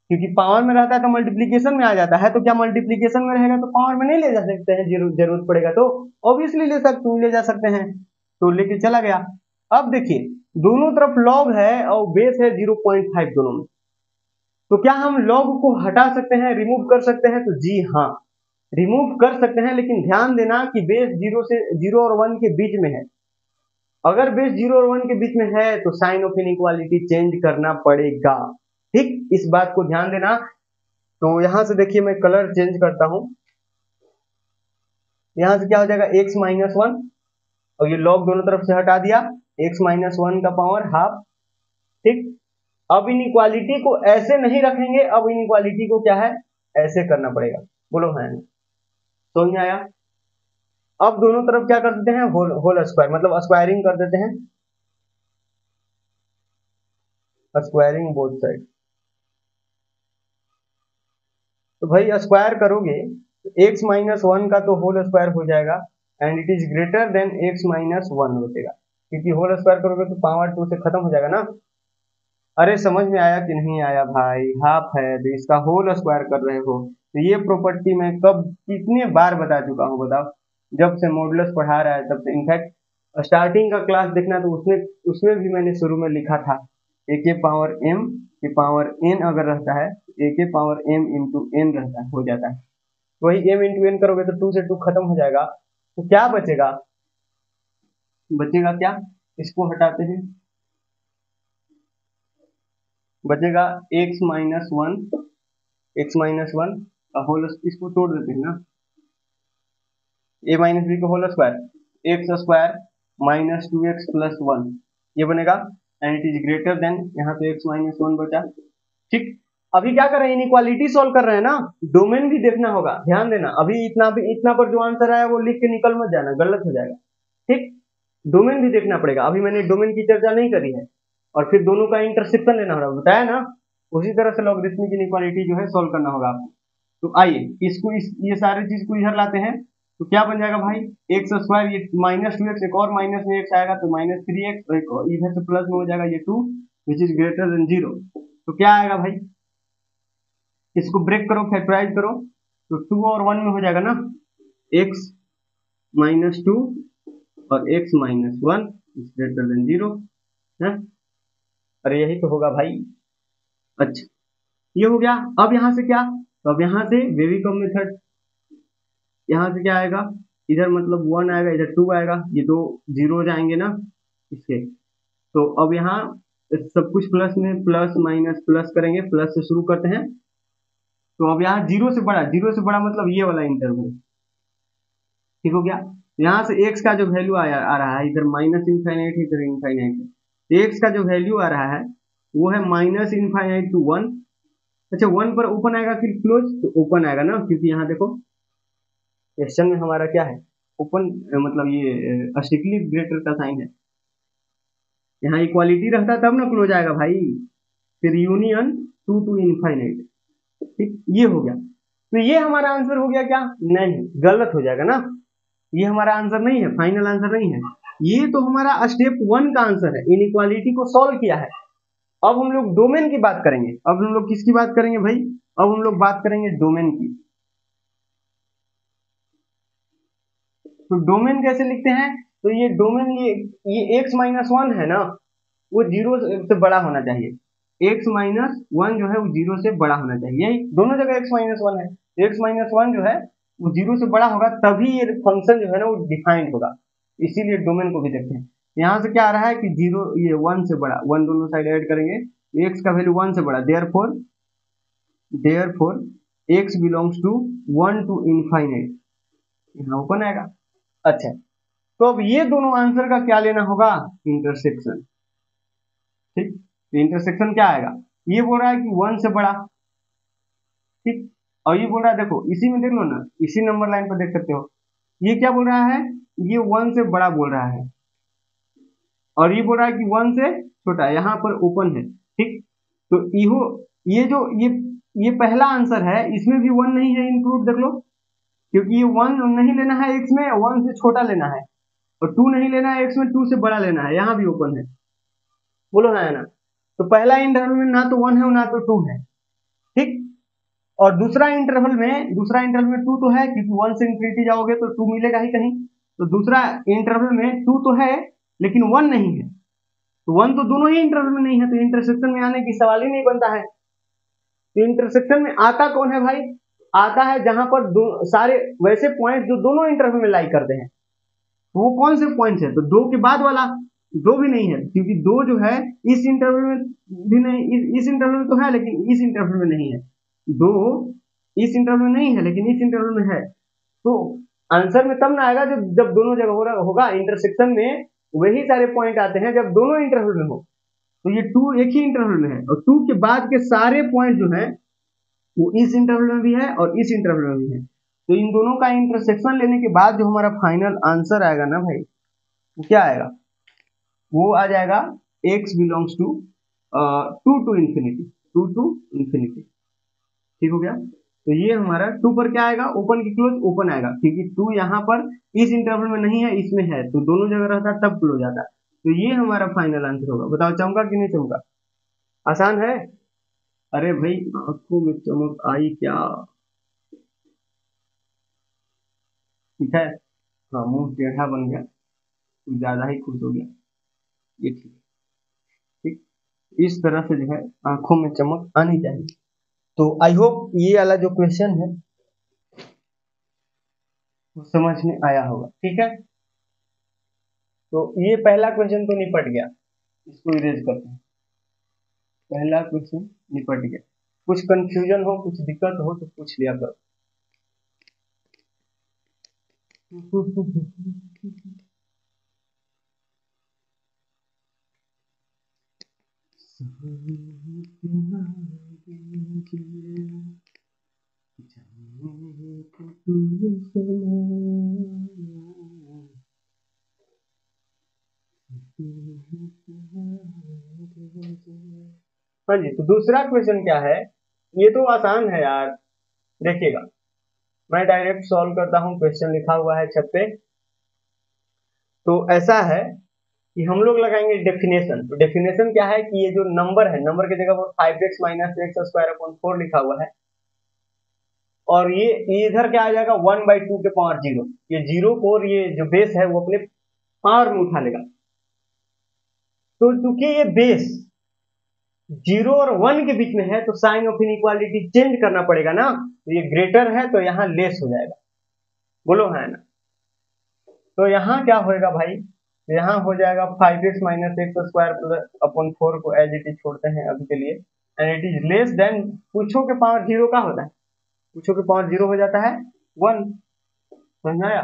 क्योंकि पावर में रहता है तो मल्टीप्लीकेशन में आ जाता है, तो क्या मल्टीप्लीकेशन में रहेगा तो पावर में नहीं ले जा सकते हैं, जरूरत पड़ेगा तो ऑब्वियसली ले जा सकते हैं, तो लेके चला गया। अब देखिए दोनों तरफ log है और बेस है 0.5 दोनों में, तो क्या हम log को हटा सकते हैं, रिमूव कर सकते हैं, तो जी हाँ रिमूव कर सकते हैं, लेकिन ध्यान देना कि बेस 0 और 1 के बीच में है। अगर बेस 0 और 1 के बीच में है तो साइन ऑफ इनइक्वालिटी चेंज करना पड़ेगा। ठीक, इस बात को ध्यान देना। तो यहां से देखिए मैं कलर चेंज करता हूं, यहां से क्या हो जाएगा x माइनस वन, और ये log दोनों तरफ से हटा दिया, x माइनस वन का पावर हाफ। ठीक, अब इनइक्वालिटी को ऐसे नहीं रखेंगे, अब इनइक्वालिटी को क्या है ऐसे करना पड़ेगा। बोलो है, समझ में आया। अब दोनों तरफ क्या कर देते हैं, होल स्क्वायर, मतलब स्क्वायरिंग कर देते हैं, स्क्वायरिंग बोथ साइड। तो भाई स्क्वायर करोगे तो x माइनस वन का तो होल स्क्वायर हो जाएगा, and it is greater then x minus one बचेगा, क्योंकि होल स्क्वायर करोगे तो पावर 2 से खत्म हो जाएगा ना। अरे समझ में आया कि नहीं आया भाई, हाफ है तो इसका होल स्क्वायर कर रहे हो, तो ये प्रॉपर्टी मैं कब कितने बार बता चुका हूँ बताओ, जब से मॉडुलस पढ़ा रहा है तब से। इनफैक्ट स्टार्टिंग का क्लास देखना तो उसमें उसमें भी मैंने शुरू में लिखा था ए के पावर m के पावर n अगर रहता है, ए के पावर m इंटू n रहता है, हो जाता है, वही m इंटू n करोगे तो 2 से 2 खत्म हो जाएगा, तो क्या बचेगा, बचेगा क्या, इसको हटाते हैं, बचेगा x minus one, x minus one का होल, इसको तोड़ देते हैं ना, ए माइनस बी का whole square, x square minus 2x plus one, ये बनेगा, and it is greater than, यहाँ पे x माइनस वन बचा। ठीक, अभी क्या कर रहे हैं, इनइक्वालिटी सॉल्व कर रहे हैं ना, डोमेन भी देखना होगा, ध्यान देना, अभी इतना पर जो आंसर आया वो लिख के निकल मत जाना, गलत हो जाएगा। ठीक, डोमेन भी देखना पड़ेगा, अभी मैंने डोमेन की चर्चा नहीं करी है, और फिर दोनों का इंटरसेक्शन लेना होगा, बताया ना, उसी तरह से लॉगरिथमिक इनइक्वालिटी जो है सॉल्व करना होगा आपको। तो आइए इसको ये सारी चीज को इधर लाते हैं, तो क्या बन जाएगा भाई, एक्स स्क्वायर, ये माइनस 2x, एक और माइनस में x आएगा तो माइनस 3x, इधर से प्लस में हो जाएगा ये 2 विच इज ग्रेटर देन 0, तो क्या आएगा भाई, इसको ब्रेक करो, फैक्टराइज करो, तो 2 और 1 में हो जाएगा ना, x माइनस 2 और x minus one is greater then 0 है, अरे यही तो होगा भाई। अच्छा, ये हो गया। अब यहाँ से क्या, तो अब यहाँ से बेबी कम मेथड, यहाँ से क्या आएगा, इधर मतलब 1 आएगा, इधर 2 आएगा, ये दो जीरो जाएंगे ना इसके, तो अब यहाँ सब कुछ प्लस में, प्लस माइनस प्लस करेंगे, प्लस से शुरू करते हैं, तो अब यहाँ जीरो से बड़ा मतलब ये वाला इंटरवल, ठीक हो गया। यहाँ से x का जो वैल्यू आ रहा है, इधर माइनस इनफाइनाइट है, इधर इनफाइनाइट है। x का जो वैल्यू आ रहा है वो है माइनस इनफाइनाइट टू 1। अच्छा 1 पर ओपन आएगा फिर क्लोज, तो ओपन आएगा ना, क्योंकि यहाँ देखो क्वेश्चन में हमारा क्या है, ओपन, मतलब ये स्ट्रिक्टली ग्रेटर का साइन है। यहाँ इक्वालिटी रहता तब ना क्लोज आएगा भाई। फिर यूनियन टू इनफाइनाइट। ठीक, ये हो गया। तो ये हमारा आंसर हो गया क्या? नहीं, गलत हो जाएगा ना, ये हमारा आंसर नहीं है, फाइनल आंसर नहीं है। ये तो हमारा स्टेप 1 का आंसर है, इनइक्वालिटी को सॉल्व किया है। अब हम लोग डोमेन की बात करेंगे। अब हम लोग किसकी बात करेंगे भाई? अब हम लोग बात करेंगे डोमेन की। तो डोमेन कैसे लिखते हैं? तो ये डोमेन, ये x माइनस 1 है ना, वो 0 से बड़ा होना चाहिए। x माइनस 1 जो है वो 0 से बड़ा होना चाहिए। यही दोनों जगह x माइनस 1 है। x माइनस 1 जो है वो 0 से बड़ा होगा, तभी ये फंक्शन जो है ना वो डिफाइंड होगा। इसीलिए डोमेन को भी देखते हैं। यहाँ से क्या आ रहा है कि 0, ये 1 से बड़ा, 1 दोनों साइड ऐड करेंगे, x का वैल्यू 1 से बड़ा, therefore x belongs to 1 to infinite, यहाँ ओपन आएगा। अच्छा, तो अब ये दोनों आंसर का क्या लेना होगा? इंटरसेक्शन। ठीक, इंटरसेक्शन क्या आएगा? ये बोल रहा है कि 1 से बड़ा, ठीक, और ये बोल रहा है, देखो इसी में देख लो ना, इसी नंबर लाइन पर देख सकते हो, ये क्या बोल रहा है? ये 1 से बड़ा बोल रहा है, और ये बोल रहा है कि 1 से छोटा है, यहाँ पर ओपन है। ठीक, तो इहो, ये जो ये पहला आंसर है, इसमें भी 1 नहीं है इंक्लूड, देख लो, क्योंकि ये 1 नहीं लेना है x में, 1 से छोटा लेना है, और 2 नहीं लेना है x में, 2 से बड़ा लेना है, यहाँ भी ओपन है। बोलो है ना? तो पहला इंटरवल में ना तो 1 है ना तो 2 है। ठीक, और दूसरा इंटरवल में 2 तो है, क्योंकि 1 से इंफिनिटी जाओगे तो 2 मिलेगा ही कहीं। तो दूसरा इंटरवल में 2 तो है लेकिन 1 नहीं है, तो 1 तो दोनों ही इंटरवल में नहीं है, तो इंटरसेक्शन में आने की सवाल ही नहीं बनता है। तो इंटरसेक्शन में आता कौन है भाई? आता है जहां पर सारे वैसे पॉइंट जो दोनों इंटरवल में लाई करते हैं। तो वो कौन से पॉइंट है? तो 2 के बाद वाला, 2 भी नहीं है, क्योंकि 2 जो है इस इंटरवल में भी नहीं, इस इंटरवल में तो है लेकिन इस इंटरवल में नहीं है। 2 इस इंटरवल में नहीं है लेकिन इस इंटरवल में है। तो आंसर में तब ना आएगा जब दोनों जगह होगा। इंटरसेक्शन में वही सारे पॉइंट आते हैं जब दोनों इंटरवल में हो। तो ये 2 एक ही इंटरवल में है, और 2 के बाद के सारे पॉइंट जो है वो इस इंटरवल में भी है और इस इंटरवल में भी है। तो इन दोनों का इंटरसेक्शन लेने के बाद जो हमारा फाइनल आंसर आएगा ना भाई, वो क्या आएगा? वो आ जाएगा x belongs to 2 to infinity. ठीक हो गया। तो ये हमारा 2 पर क्या आएगा? ओपन की क्लोज, ओपन आएगा, क्योंकि 2 यहाँ पर इस इंटरवल में नहीं है, इसमें है, तो दोनों जगह रहता तब क्लोज आता। तो ये हमारा फाइनल आंसर होगा। बताओ चमका कि नहीं चमका? आसान है? अरे भाई आंखों में चमक आई क्या? ठीक है, हाँ मुंह टेढ़ा बन गया, कुछ ज्यादा ही खुश हो गया, ये ठीक। ठीक, इस तरह से जो है आंखों में चमक आनी चाहिए। तो आई होप ये वाला जो क्वेश्चन है वो समझ में आया होगा। ठीक है, तो ये पहला क्वेश्चन तो निपट गया, इसको इरेज करते हैं। पहला क्वेश्चन निपट गया। कुछ कंफ्यूजन हो, कुछ दिक्कत हो तो पूछ लिया करो। हाँ जी, तो दूसरा क्वेश्चन क्या है? ये तो आसान है यार, देखिएगा, मैं डायरेक्ट सॉल्व करता हूँ। क्वेश्चन लिखा हुआ है छत पे। तो ऐसा है कि हम लोग लगाएंगे डेफिनेशन। तो डेफिनेशन क्या है कि ये जो नंबर है, नंबर की जगह पर 5x minus x square upon 4 लिखा हुआ है, और ये इधर क्या आ जाएगा? 1/2 के पावर 0। ये जीरो को, ये जो बेस है वो अपने पावर में उठा लेगा। तो चूंकि ये बेस 0 और 1 के बीच में है, तो साइन ऑफ इनइक्वालिटी चेंज करना पड़ेगा ना। तो ये ग्रेटर है तो यहाँ लेस हो जाएगा। बोलो है ना? तो यहाँ क्या होएगा भाई? यहाँ हो जाएगा 5x minus x square plus upon 4 को एज इट इज छोड़ते हैं अभी के लिए, and it is less then, पूछो के पावर 0 का होता है, पूछो के पावर 0 हो जाता है 1। समझ आया?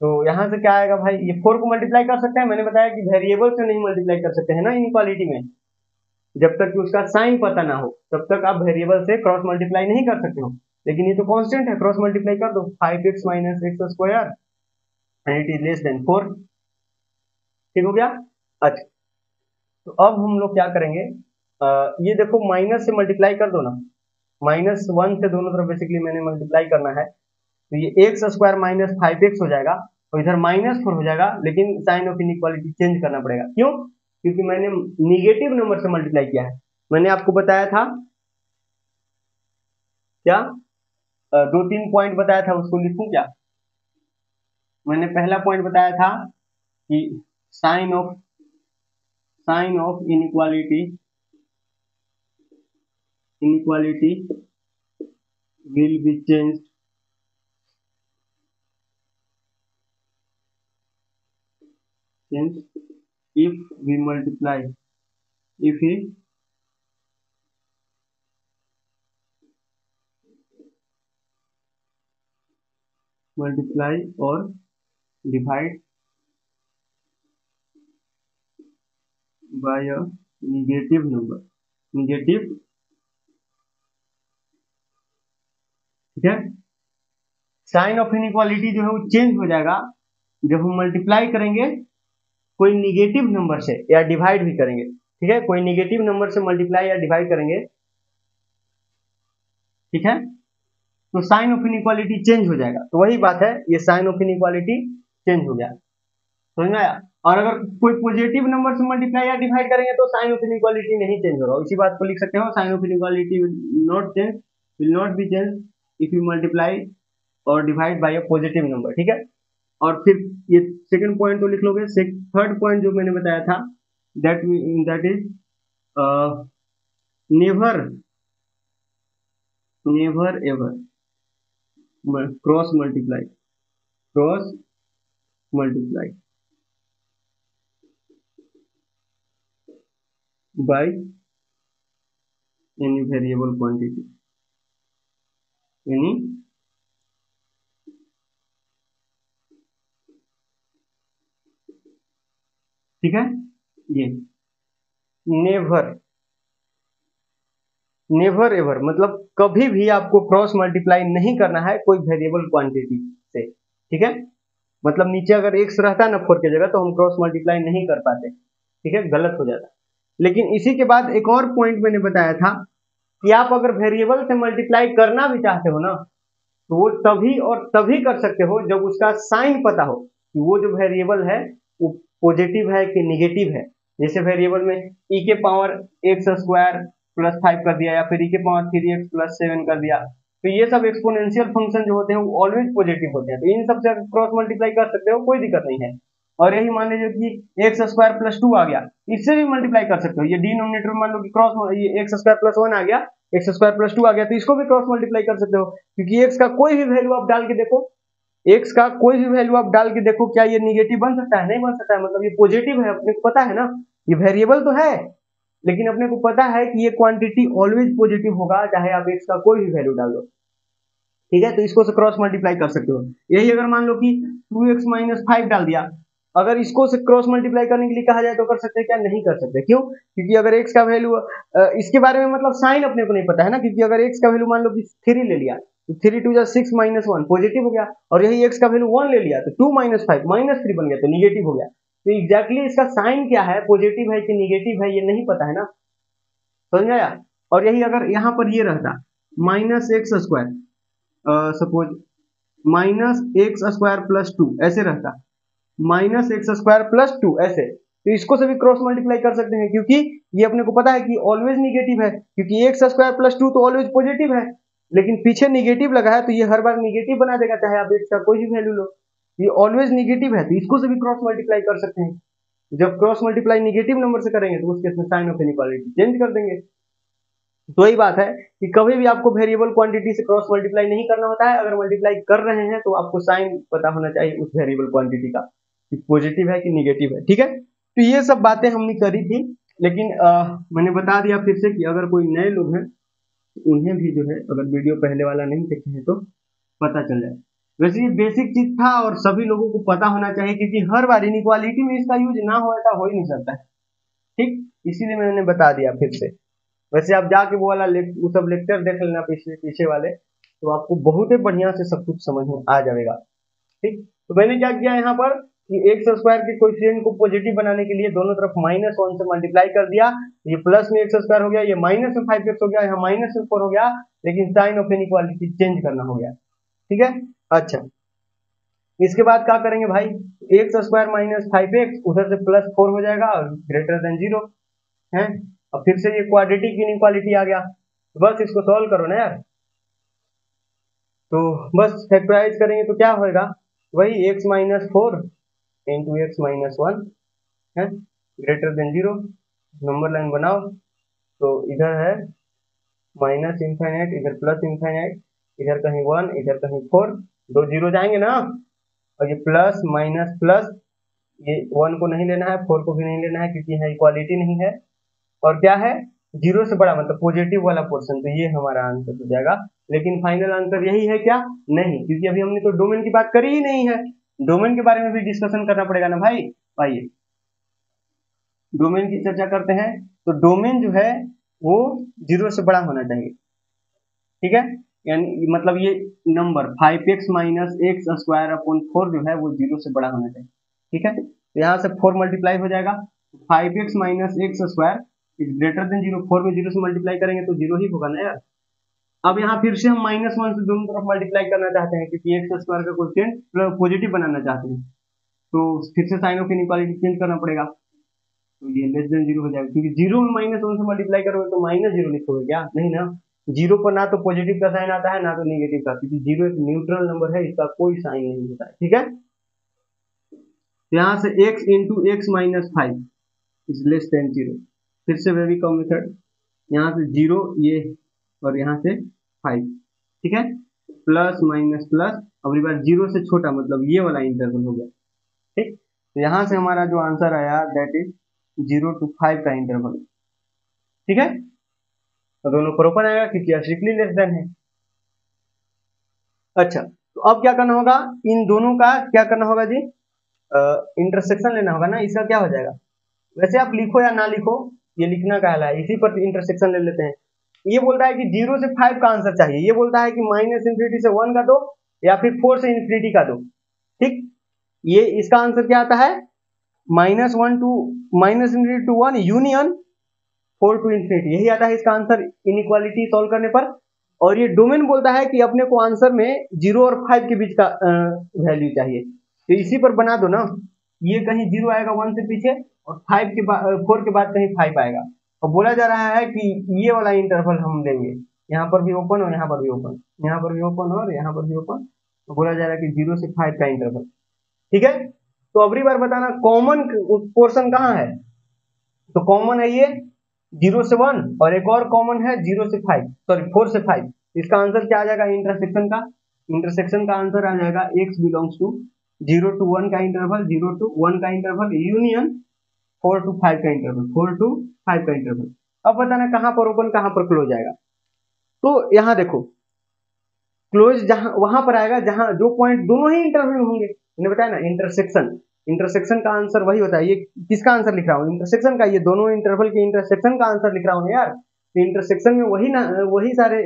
तो यहाँ से क्या आएगा भाई, ये 4 को मल्टीप्लाई कर सकते हैं, मैंने बताया कि वेरिएबल से नहीं मल्टीप्लाई कर सकते हैं ना इनइक्वालिटी में, जब तक कि उसका साइन पता ना हो तब तक आप वेरिएबल से क्रॉस मल्टीप्लाई नहीं कर सकते हो। लेकिन ये तो कांस्टेंट है, क्रॉस मल्टीप्लाई कर दो, 5x minus x square and it is less then 4। ठीक हो गया। अच्छा, तो अब हम लोग क्या करेंगे, ये देखो माइनस से मल्टीप्लाई कर दो ना, -1 से दोनों तरफ बेसिकली मैंने मल्टीप्लाई करना है, तो ये एक्स स्क्वायर माइनस 5x हो जाएगा और इधर -4 हो जाएगा, लेकिन साइन ऑफ इनइक्वालिटी चेंज करना पड़ेगा। क्यों? क्योंकि मैंने निगेटिव नंबर से मल्टीप्लाई किया है। मैंने आपको बताया था क्या, 2-3 पॉइंट बताया था, उसको लिखूं क्या? मैंने पहला पॉइंट बताया था कि sign of inequality will be changed if we multiply, if we multiply or divide by a negative number, negative. ठीक है, साइन ऑफ इनइक्वालिटी जो है वो चेंज हो जाएगा जब हम मल्टीप्लाई करेंगे कोई निगेटिव नंबर से या डिवाइड भी करेंगे। ठीक है, कोई निगेटिव नंबर से मल्टीप्लाई या डिवाइड करेंगे, ठीक है, तो साइन ऑफ इनइक्वालिटी चेंज हो जाएगा। तो वही बात है, ये साइन ऑफ इनइक्वालिटी चेंज हो गया, समझ में आया? और अगर कोई पॉजिटिव नंबर से मल्टीप्लाई या डिवाइड करेंगे तो साइन ऑफ इनइक्वालिटी नहीं चेंज होगा। इसी बात को लिख सकते हो, sign of inequality will not be change if you multiply और divide by a positive number. ठीक है, और फिर ये सेकंड पॉइंट तो लिख लोगे। थर्ड पॉइंट जो मैंने बताया था, that is never ever cross multiply by any variable quantity, any ठीक है, ये नेवर एवर मतलब कभी भी आपको क्रॉस मल्टीप्लाई नहीं करना है कोई वेरिएबल क्वांटिटी से। ठीक है, मतलब नीचे अगर एक्स रहता है ना 4 की जगह, तो हम क्रॉस मल्टीप्लाई नहीं कर पाते। ठीक है, गलत हो जाता। लेकिन इसी के बाद एक और पॉइंट मैंने बताया था कि आप अगर वेरिएबल से मल्टीप्लाई करना भी चाहते हो ना, तो वो तभी और तभी कर सकते हो जब उसका साइन पता हो कि वो जो वेरिएबल है वो पॉजिटिव है कि निगेटिव है। जैसे वेरिएबल में e के पावर एक्स स्क्वायर प्लस 5 कर दिया, या फिर e के पावर 3x प्लस 7 कर दिया, तो ये सब एक्सपोनेंशियल फंक्शन जो होते हैं वो ऑलवेज पॉजिटिव होते हैं। तो इन सब से क्रॉस मल्टीप्लाई कर सकते हो, कोई दिक्कत नहीं है। और यही मान लीजिए कि एक्स स्क्वायर प्लस 2 आ गया, इससे भी मल्टीप्लाई कर सकते हो। ये डिनोमिनेटर में मान लो कि क्रॉस ये एक्स स्क्वायर प्लस 1 आ गया, एक्स स्क्वायर प्लस 2 आ गया, तो इसको भी क्रॉस मल्टीप्लाई कर सकते हो, क्योंकि एक्स का कोई भी वैल्यू आप डाल के देखो, एक्स का कोई भी वैल्यू आप डाल के देखो, क्या ये निगेटिव बन सकता है? नहीं बन सकता है। मतलब ये पॉजिटिव है, अपने को पता है ना, ये वेरिएबल तो है लेकिन अपने को पता है कि ये क्वांटिटी ऑलवेज पॉजिटिव होगा, चाहे आप एक्स का कोई भी वैल्यू डाल दो। ठीक है, तो इसको से क्रॉस मल्टीप्लाई कर सकते हो। यही अगर मान लो कि 2x माइनस 5 डाल दिया, अगर इसको से क्रॉस मल्टीप्लाई करने के लिए कहा जाए तो कर सकते हैं क्या? नहीं कर सकते। क्यों? क्योंकि अगर x का वैल्यू इसके बारे में मतलब साइन अपने को नहीं पता है ना, क्योंकि अगर x का वैल्यू मान लो कि 3 ले लिया तो 3 2 6 माइनस 1 पॉजिटिव हो गया, और यही x का वैल्यू 1 ले लिया तो 2 माइनस 5 माइनस 3 बन गया तो निगेटिव हो गया। तो एग्जैक्टली इसका साइन क्या है, पॉजिटिव है कि निगेटिव है, ये नहीं पता है ना, समझ में आया? और यही अगर यहाँ पर ये रहता minus x square, suppose minus x square plus 2 ऐसे रहता, माइनस एक्स स्क्वायर प्लस 2 ऐसे, तो इसको से भी क्रॉस मल्टीप्लाई कर सकते हैं, क्योंकि ये अपने को पता है कि ऑलवेज निगेटिव है, क्योंकि एक्स स्क्वायर प्लस 2 तो ऑलवेज पॉजिटिव है, लेकिन पीछे निगेटिव लगा है तो ये हर बार निगेटिव बना देगा, चाहे आप एक्स का कोई भी वैल्यू लो, ये ऑलवेज निगेटिव है, तो इसको से भी क्रॉस मल्टीप्लाई कर सकते हैं। जब क्रॉस मल्टीप्लाई निगेटिव नंबर से करेंगे तो उसके साइन ऑफ इनइक्वालिटी चेंज कर देंगे। तो वही बात है कि कभी भी आपको वेरिएबल क्वांटिटी से क्रॉस मल्टीप्लाई नहीं करना होता है। अगर मल्टीप्लाई कर रहे हैं तो आपको साइन पता होना चाहिए उस वेरिएबल क्वांटिटी का, कि पॉजिटिव है कि निगेटिव है। ठीक है, तो ये सब बातें हमने करी थी, लेकिन मैंने बता दिया फिर से कि अगर कोई नए लोग हैं तो उन्हें भी जो है, अगर वीडियो पहले वाला नहीं देखे हैं तो पता चल जाए। वैसे ये बेसिक चीज था और सभी लोगों को पता होना चाहिए, क्योंकि हर बार इनइक्वालिटी में इसका यूज ना हो ऐसा हो ही नहीं सकता है। ठीक, इसीलिए मैंने बता दिया फिर से। वैसे आप जाके वो वाला वो सब लेक्चर देख लेना पीछे पीछे वाले, तो आपको बहुत ही बढ़िया से सब कुछ समझ में आ जाएगा। ठीक, तो मैंने क्या किया यहाँ पर कि एक्स स्क्वायर के कोएफिशिएंट को पॉजिटिव बनाने के लिए दोनों तरफ -1 से मल्टीप्लाई कर दिया। ये प्लस में एक्स स्क्वायर हो गया, ये माइनस में 5x हो गया, यहाँ माइनस में 4 हो गया, लेकिन साइन ऑफ इनइक्वालिटी चेंज करना हो गया। ठीक है, अच्छा इसके बाद क्या करेंगे भाई, एक्स स्क्वायर -5x उधर से +4 हो जाएगा और ग्रेटर देन 0 है। अब फिर से ये क्वाड्रेटिक इनइक्वालिटी आ गया, बस इसको सॉल्व करो ना यार। तो बस फैक्टराइज करेंगे तो क्या होएगा, वही x-4 इंटू x-1 है ग्रेटर देन 0। नंबर लाइन बनाओ, तो इधर है माइनस इंफाइनाइट, इधर प्लस इंफाइनाइट, इधर कहीं 1 इधर कहीं 4, दो जीरो जाएंगे ना, और ये प्लस माइनस प्लस, ये 1 को नहीं लेना है, 4 को भी नहीं लेना है, क्योंकि यहाँ इक्वालिटी नहीं है। और क्या है, जीरो से बड़ा मतलब पॉजिटिव वाला पोर्शन, तो ये हमारा आंसर हो जाएगा। लेकिन फाइनल आंसर यही है क्या, नहीं, क्योंकि अभी हमने तो डोमेन की बात करी ही नहीं है। डोमेन के बारे में भी डिस्कशन करना पड़ेगा ना भाई। आइए डोमेन की चर्चा करते हैं। तो डोमेन जो है वो जीरो से बड़ा होना चाहिए। ठीक है, यानी मतलब ये number 5x - x square upon 4 जो है वो जीरो से बड़ा होना चाहिए। ठीक है, तो यहाँ से 4 मल्टीप्लाई हो जाएगा, 5x - x square is greater then 0। 4 में 0 से मल्टीप्लाई करेंगे तो 0 ही होगा ना यार। अब यहाँ फिर से हम -1 से दोनों तरफ मल्टीप्लाई करना चाहते हैं, क्योंकि एक्स स्क्वायर का कोएफिशिएंट पॉजिटिव बनाना चाहते हैं, तो फिर से साइन ऑफ इनइक्वालिटी चेंज करना पड़ेगा, तो ये लेस देन 0 हो जाएगा। क्योंकि 0 में -1 से मल्टीप्लाई करोगे तो -0 लिखोगे क्या, नहीं ना। 0 पर ना तो पॉजिटिव का साइन आता है ना तो निगेटिव का, क्योंकि 0 एक न्यूट्रल नंबर है, इसका कोई साइन नहीं होता है। ठीक है, यहाँ से x into x -5 is less then 0, फिर से वेरी कम मेथड, यहाँ से 0 ये और यहाँ से 5। ठीक है, प्लस माइनस प्लस, अगली बार 0 से छोटा मतलब ये वाला इंटरवल हो गया। ठीक, तो यहाँ से हमारा जो आंसर आया दैट इज 0 to 5 का इंटरवल। ठीक है, तो दोनों पर ओपन आएगा क्योंकि स्ट्रिक्टली लेस देन है। अच्छा, तो अब क्या करना होगा, इन दोनों का क्या करना होगा जी, इंटरसेक्शन लेना होगा ना। इसका क्या हो जाएगा, वैसे आप लिखो या ना लिखो, ये लिखना कहला है, इसी पर इंटरसेक्शन ले लेते हैं। ये बोलता है कि 0 से 5 का आंसर चाहिए, ये बोलता है कि -∞ से 1 का दो या फिर 4 से ∞ का दो। ठीक, ये इसका आंसर क्या आता है, -1 to -∞ to 1 यूनियन 4 to ∞, यही आता है इसका आंसर इनइक्वालिटी सॉल्व करने पर। और ये डोमेन बोलता है कि अपने को आंसर में 0 और 5 के बीच का वैल्यू चाहिए, तो इसी पर बना दो ना। ये कहीं 0 आएगा 1 से पीछे, और 5 के बाद 4 के बाद कहीं 5 आएगा, और बोला जा रहा है कि ये वाला इंटरवल हम लेंगे, यहाँ पर भी ओपन और यहाँ पर भी ओपन, यहाँ पर भी ओपन और यहाँ पर भी ओपन, तो बोला जा रहा है कि 0 से 5 का इंटरवल। ठीक है, तो अगली बार बताना कॉमन पोर्शन कहाँ है, तो कॉमन है ये 0 से 1, और एक और कॉमन है 0 से 5, सॉरी 4 से 5। इसका आंसर क्या आ जाएगा इंटरसेक्शन का, इंटरसेक्शन का आंसर आ जाएगा x बिलोंग्स टू 0 to 1 का इंटरवल, 0 to 1 का इंटरवल यूनियन 4 to 5 का इंटरवल, 4 to 5 का इंटरवल। अब बताना कहां पर ओपन कहां पर क्लोज आएगा, तो यहां देखो क्लोज जहां वहां पर आएगा जहां जो पॉइंट दोनों ही इंटरवल में होंगे, मैंने बताया ना इंटरसेक्शन। इंटरसेक्शन का आंसर वही होता है, ये किसका आंसर लिख रहा हूँ, इंटरसेक्शन का, ये दोनों इंटरवल के इंटरसेक्शन का आंसर लिख रहा हूँ यार। तो इंटरसेक्शन में वही सारे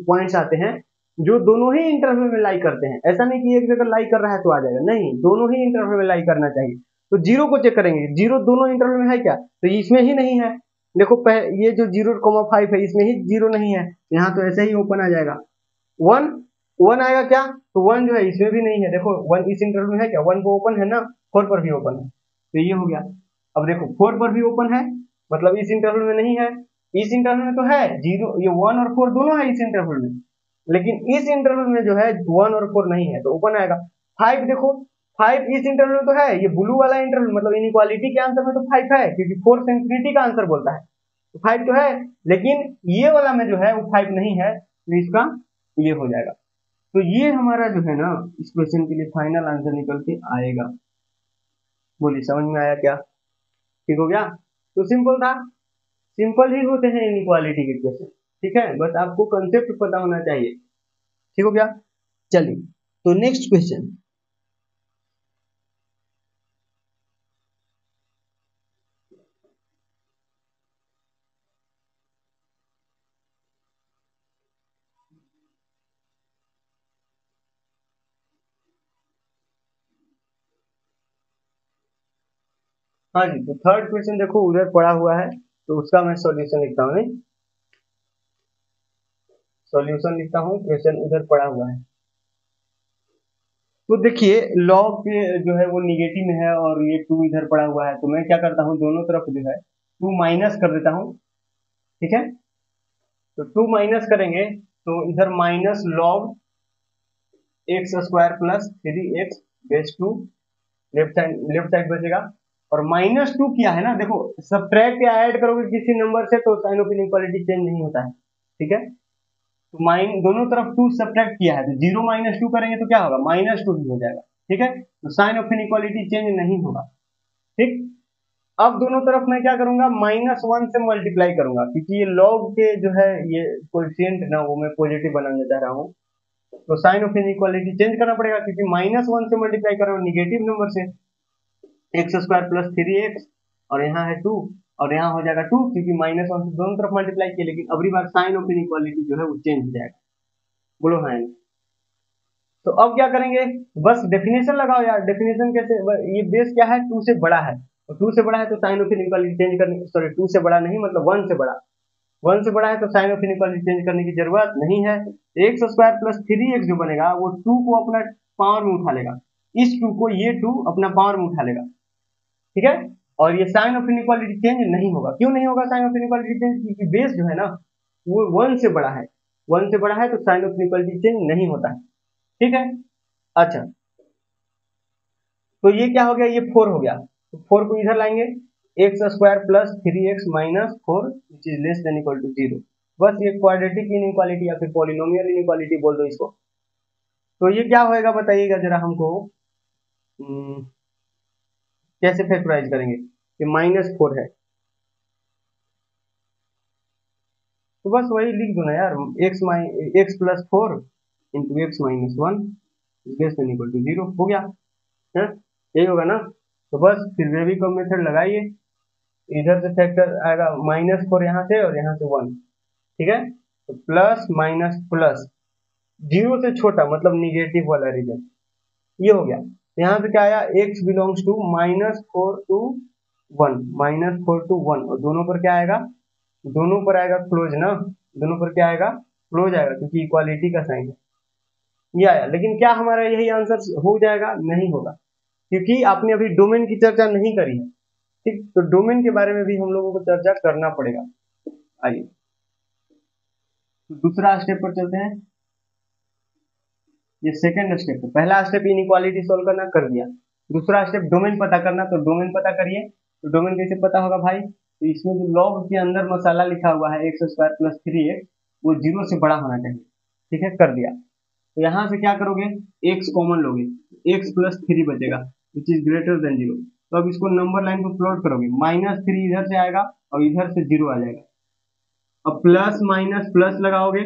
पॉइंट्स आते हैं जो दोनों ही इंटरवल में लाई करते हैं। ऐसा नहीं कि एक जगह लाई कर रहा है तो आ जाएगा, नहीं, दोनों ही इंटरवल में लाई करना चाहिए। तो 0 को चेक करेंगे, 0 दोनों इंटरवल में है क्या, तो इसमें ही नहीं है। देखो ये जो 0,5 है इसमें ही 0 नहीं है, यहाँ तो ऐसे ही ओपन आ जाएगा। 1 आएगा क्या, तो 1 जो है इसमें भी नहीं है, देखो 1 इस इंटरवल में है क्या, 1 को ओपन है ना, 4 पर भी ओपन है, तो ये हो गया। अब देखो 4 पर भी ओपन है, मतलब इस इंटरवल में नहीं है, इस इंटरवल में तो है 0, ये 1 और 4 दोनों है इस इंटरवल में, लेकिन इस इंटरवल में जो है 1 और 4 नहीं है, तो ओपन आएगा। 5 देखो 5 इस इंटरवल में तो है, ये ब्लू वाला इंटरवल मतलब इनइक्वालिटी के आंसर में तो 5 है, क्योंकि 4 से इंफिनिटी का आंसर बोलता है, तो 5 तो है, लेकिन ये वाला में जो है वो 5 नहीं है, तो इसका ये हो जाएगा। तो ये हमारा जो है ना इस क्वेश्चन के लिए फाइनल आंसर निकल के आएगा। बोलिए समझ में आया क्या, ठीक हो गया। तो सिंपल था, सिंपल ही होते हैं इनइक्वालिटी के क्वेश्चन। ठीक है, बस आपको कंसेप्ट पता होना चाहिए, ठीक हो गया। चलिए तो नेक्स्ट क्वेश्चन, हाँ जी, तो थर्ड क्वेश्चन देखो उधर पड़ा हुआ है, तो उसका मैं सॉल्यूशन लिखता हूँ, नहीं सॉल्यूशन लिखता हूँ, क्वेश्चन उधर पड़ा हुआ है। तो देखिए लॉग के जो है वो निगेटिव में है और ये 2 इधर पड़ा हुआ है, तो मैं क्या करता हूँ दोनों तरफ जो है 2 माइनस कर देता हूँ, ठीक है। तो 2 माइनस करेंगे तो इधर minus log x square plus 3x base 2, left side बचेगा। और -2 किया है ना, देखो सब्ट्रैक्ट या ऐड करोगे किसी नंबर से तो साइन ऑफ इनइक्वालिटी चेंज नहीं होता है, ठीक है। तो दोनों तरफ 2 सब्ट्रैक्ट किया है, तो 0 -2 करेंगे तो क्या होगा, -2 ही हो जाएगा, ठीक है। तो साइन ऑफ इनइक्वालिटी चेंज नहीं होगा, ठीक। अब दोनों तरफ मैं क्या करूंगा, -1 से मल्टीप्लाई करूंगा, क्योंकि ये लॉग के जो है ये कोएफिशिएंट ना वो मैं पॉजिटिव बनाने जा रहा हूँ, तो साइन ऑफ इनइक्वालिटी चेंज करना पड़ेगा, क्योंकि -1 से मल्टीप्लाई कर रहा हूँ निगेटिव नंबर से, एक्स स्क्वायर प्लस 3x, और यहाँ है 2, और यहाँ हो जाएगा 2, क्योंकि -1 से दोनों तरफ मल्टीप्लाई किया, लेकिन अगली बार साइन ऑफ इनइक्वालिटी जो है वो चेंज हो जाएगा। बोलो हाँ। तो अब क्या करेंगे, बस डेफिनेशन लगाओ यार, डेफिनेशन कैसे, ये बेस क्या है, 2 से बड़ा है, और 2 से बड़ा है तो साइन ऑफ इनइक्वालिटी चेंज करने, सॉरी 2 से बड़ा नहीं मतलब 1 से बड़ा, 1 से बड़ा है तो साइन ऑफ इनइक्वालिटी चेंज करने की जरूरत नहीं है। एक्स स्क्वायर प्लस 3x जो बनेगा वो 2 को अपना पावर में उठा लेगा, इस 2 को ये 2 अपना पावर में उठा लेगा, ठीक है। और ये साइन ऑफ इनइक्वालिटी चेंज नहीं होगा, क्यों नहीं होगा साइन ऑफ इनइक्वालिटी चेंज, क्योंकि बेस जो है ना वो 1 से बड़ा है, 1 से बड़ा है तो साइन ऑफ इनइक्वालिटी चेंज नहीं होता है, ठीक है। अच्छा, तो ये क्या हो गया, ये 4 हो गया, तो 4 को इधर लाएंगे, x square plus 3x minus 4 which is less than equal to 0। बस ये क्वाड्रेटिक इनइक्वालिटी या फिर पॉलिनोमियल इनइक्वालिटी बोल दो इसको। तो ये क्या होएगा बताइएगा जरा हमको, कैसे फैक्टराइज करेंगे, ये -4 है, तो बस वही लिख दो ना यार, x plus 4 into x minus 1 less than equal to 0 हो गया है, यही होगा ना। तो बस फिर वेवी का मेथड लगाइए, इधर से फैक्टर आएगा -4 यहाँ से और यहाँ से 1, ठीक है। तो प्लस माइनस प्लस, 0 से छोटा मतलब निगेटिव वाला रीजन, ये हो गया। यहाँ से क्या आया, x belongs to -4 to 1, -4 to 1, और दोनों पर क्या आएगा, दोनों पर आएगा क्लोज ना, दोनों पर क्या आएगा, क्लोज आएगा, क्योंकि इक्वालिटी का साइन है, ये आया। लेकिन क्या हमारा यही आंसर हो जाएगा, नहीं होगा, क्योंकि आपने अभी डोमेन की चर्चा नहीं करी है, ठीक। तो डोमेन के बारे में भी हम लोगों को चर्चा करना पड़ेगा। आइए दूसरा स्टेप पर चलते हैं, ये सेकंड स्टेप है, पहला स्टेप इनइक्वालिटी सॉल्व करना कर दिया, दूसरा स्टेप डोमेन पता करना, तो डोमेन पता करिए। तो डोमेन कैसे पता होगा भाई, तो इसमें जो लॉग के अंदर मसाला लिखा हुआ है एक्स स्क्वायर प्लस 3x, वो 0 से बड़ा होना चाहिए, ठीक है, कर दिया। तो यहाँ से क्या करोगे, x कॉमन लोगे, x प्लस 3 बचेगा विच इज ग्रेटर देन 0। तो अब इसको नंबर लाइन को प्लॉट करोगे, -3 इधर से आएगा और इधर से 0 आ जाएगा, अब प्लस माइनस प्लस लगाओगे,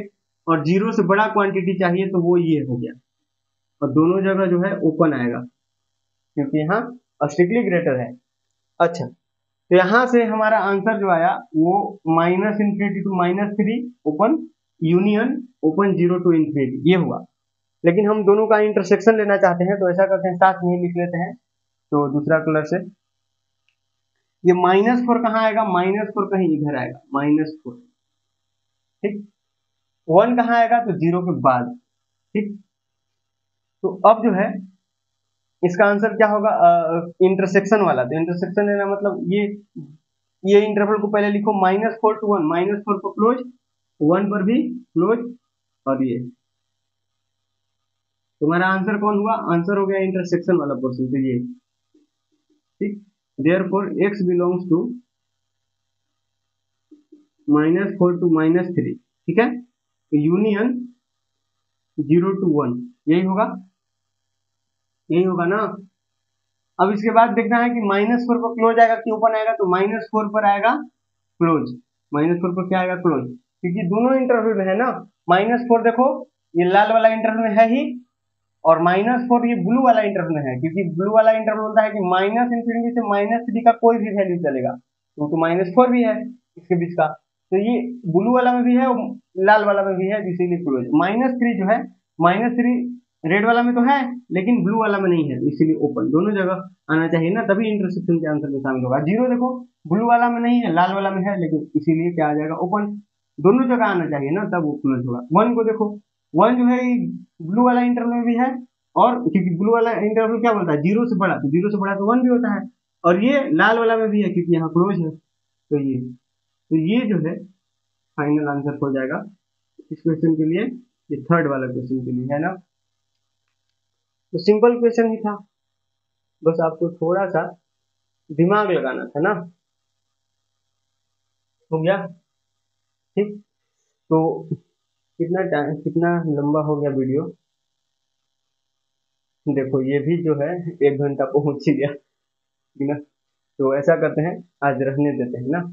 और 0 से बड़ा क्वांटिटी चाहिए तो वो ये हो गया, और दोनों जगह जो है ओपन आएगा, क्योंकि यहाँ स्ट्रिक्टली ग्रेटर है। अच्छा, तो यहाँ से हमारा आंसर जो आया वो -∞ to -3 open union open 0 to infinity, ये हुआ। लेकिन हम दोनों का इंटरसेक्शन लेना चाहते हैं, तो ऐसा करते हैं साथ में ही लिख लेते हैं, तो दूसरा कलर से, ये -4 कहाँ आएगा, -4 कहीं इधर आएगा, -4, ठीक। 1 कहाँ आएगा, तो 0 के बाद, ठीक। तो अब जो है इसका आंसर क्या होगा, इंटरसेक्शन वाला, तो इंटरसेक्शन लेना मतलब ये इंटरवल को पहले लिखो, -4 टू 1, -4 को क्लोज, 1 पर भी क्लोज, और ये तुम्हारा आंसर कौन हुआ, आंसर हो गया इंटरसेक्शन वाला पोर्शन, तो ये, ठीक। Therefore x belongs to -4 to -3, ठीक है, तो यूनियन 0 टू 1, यही होगा, यही होगा ना। अब इसके बाद देखना है कि -4 पर क्लोज आएगा कि ओपन आएगा, तो -4 पर आएगा क्लोज, -4 पर क्या आएगा, क्लोज, क्योंकि दोनों इंटरवल में है ना। -4 देखो ये लाल वाला इंटरवल में है ही, और -4 ये ब्लू वाला इंटरवल है, क्योंकि ब्लू वाला इंटरवल बोलता है कि -∞ से -3 का कोई भी वैल्यू चलेगा, क्योंकि -4 भी है इसके बीच का। तो ये ब्लू वाला में भी है और लाल वाला में भी है, इसीलिए क्लोज। -3 जो है, -3 रेड वाला में तो है लेकिन ब्लू वाला में नहीं है, इसीलिए ओपन। दोनों जगह आना चाहिए ना, तभी इंटरसेक्शन के आंसर में शामिल होगा। 0 देखो ब्लू वाला में नहीं है, लाल वाला में है, लेकिन इसीलिए क्या आ जाएगा, ओपन। दोनों जगह आना चाहिए ना, तब वो क्लोज होगा। 1 को देखो, 1 जो है ब्लू वाला इंटरवल में भी है, और क्योंकि ब्लू वाला इंटरवल क्या बोलता है, 0 से बड़ा, तो 0 से बड़ा तो 1 भी होता है। और ये लाल वाला में भी है, क्योंकि यहाँ क्लोज है। तो ये जो है फाइनल आंसर हो जाएगा इस क्वेश्चन के लिए, ये थर्ड वाला क्वेश्चन के लिए है ना। तो सिंपल क्वेश्चन ही था, बस आपको थोड़ा सा दिमाग लगाना था ना। हो गया ठीक। तो कितना टाइम, कितना लंबा हो गया वीडियो, देखो ये भी जो है 1 घंटा पहुंच ही गया, है ना। तो ऐसा करते हैं, आज रहने देते हैं ना।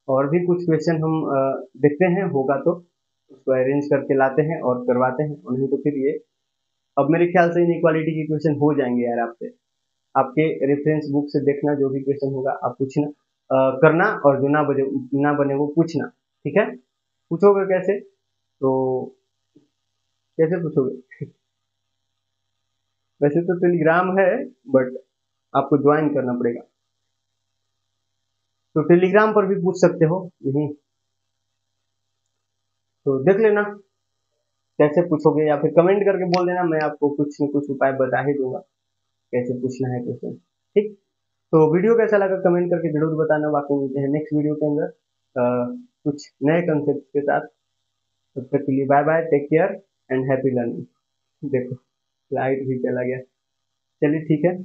और भी कुछ क्वेश्चन हम देखते हैं, होगा तो उसको अरेंज करके लाते हैं और करवाते हैं। उन्हें तो फिर ये अब मेरे ख्याल से इनइक्वालिटी के क्वेश्चन हो जाएंगे यार आपसे। आपके रेफरेंस बुक से देखना, जो भी क्वेश्चन होगा आप पूछना, करना, और जो ना बने वो पूछना, ठीक है। पूछोगे कैसे, तो कैसे पूछोगे? वैसे तो टेलीग्राम है, बट आपको ज्वाइन करना पड़ेगा। तो टेलीग्राम पर भी पूछ सकते हो, नहीं तो देख लेना कैसे पूछोगे, या फिर कमेंट करके बोल देना, मैं आपको कुछ न कुछ उपाय बता ही दूंगा कैसे पूछना है क्वेश्चन, ठीक। तो वीडियो कैसा लगा कमेंट करके जरूर बताना। बाकी मिलते हैं नेक्स्ट वीडियो के अंदर कुछ नए कंसेप्ट के साथ। तब तक के लिए bye bye, take care and happy learning. देखो लाइट भी चला गया, चलिए ठीक है।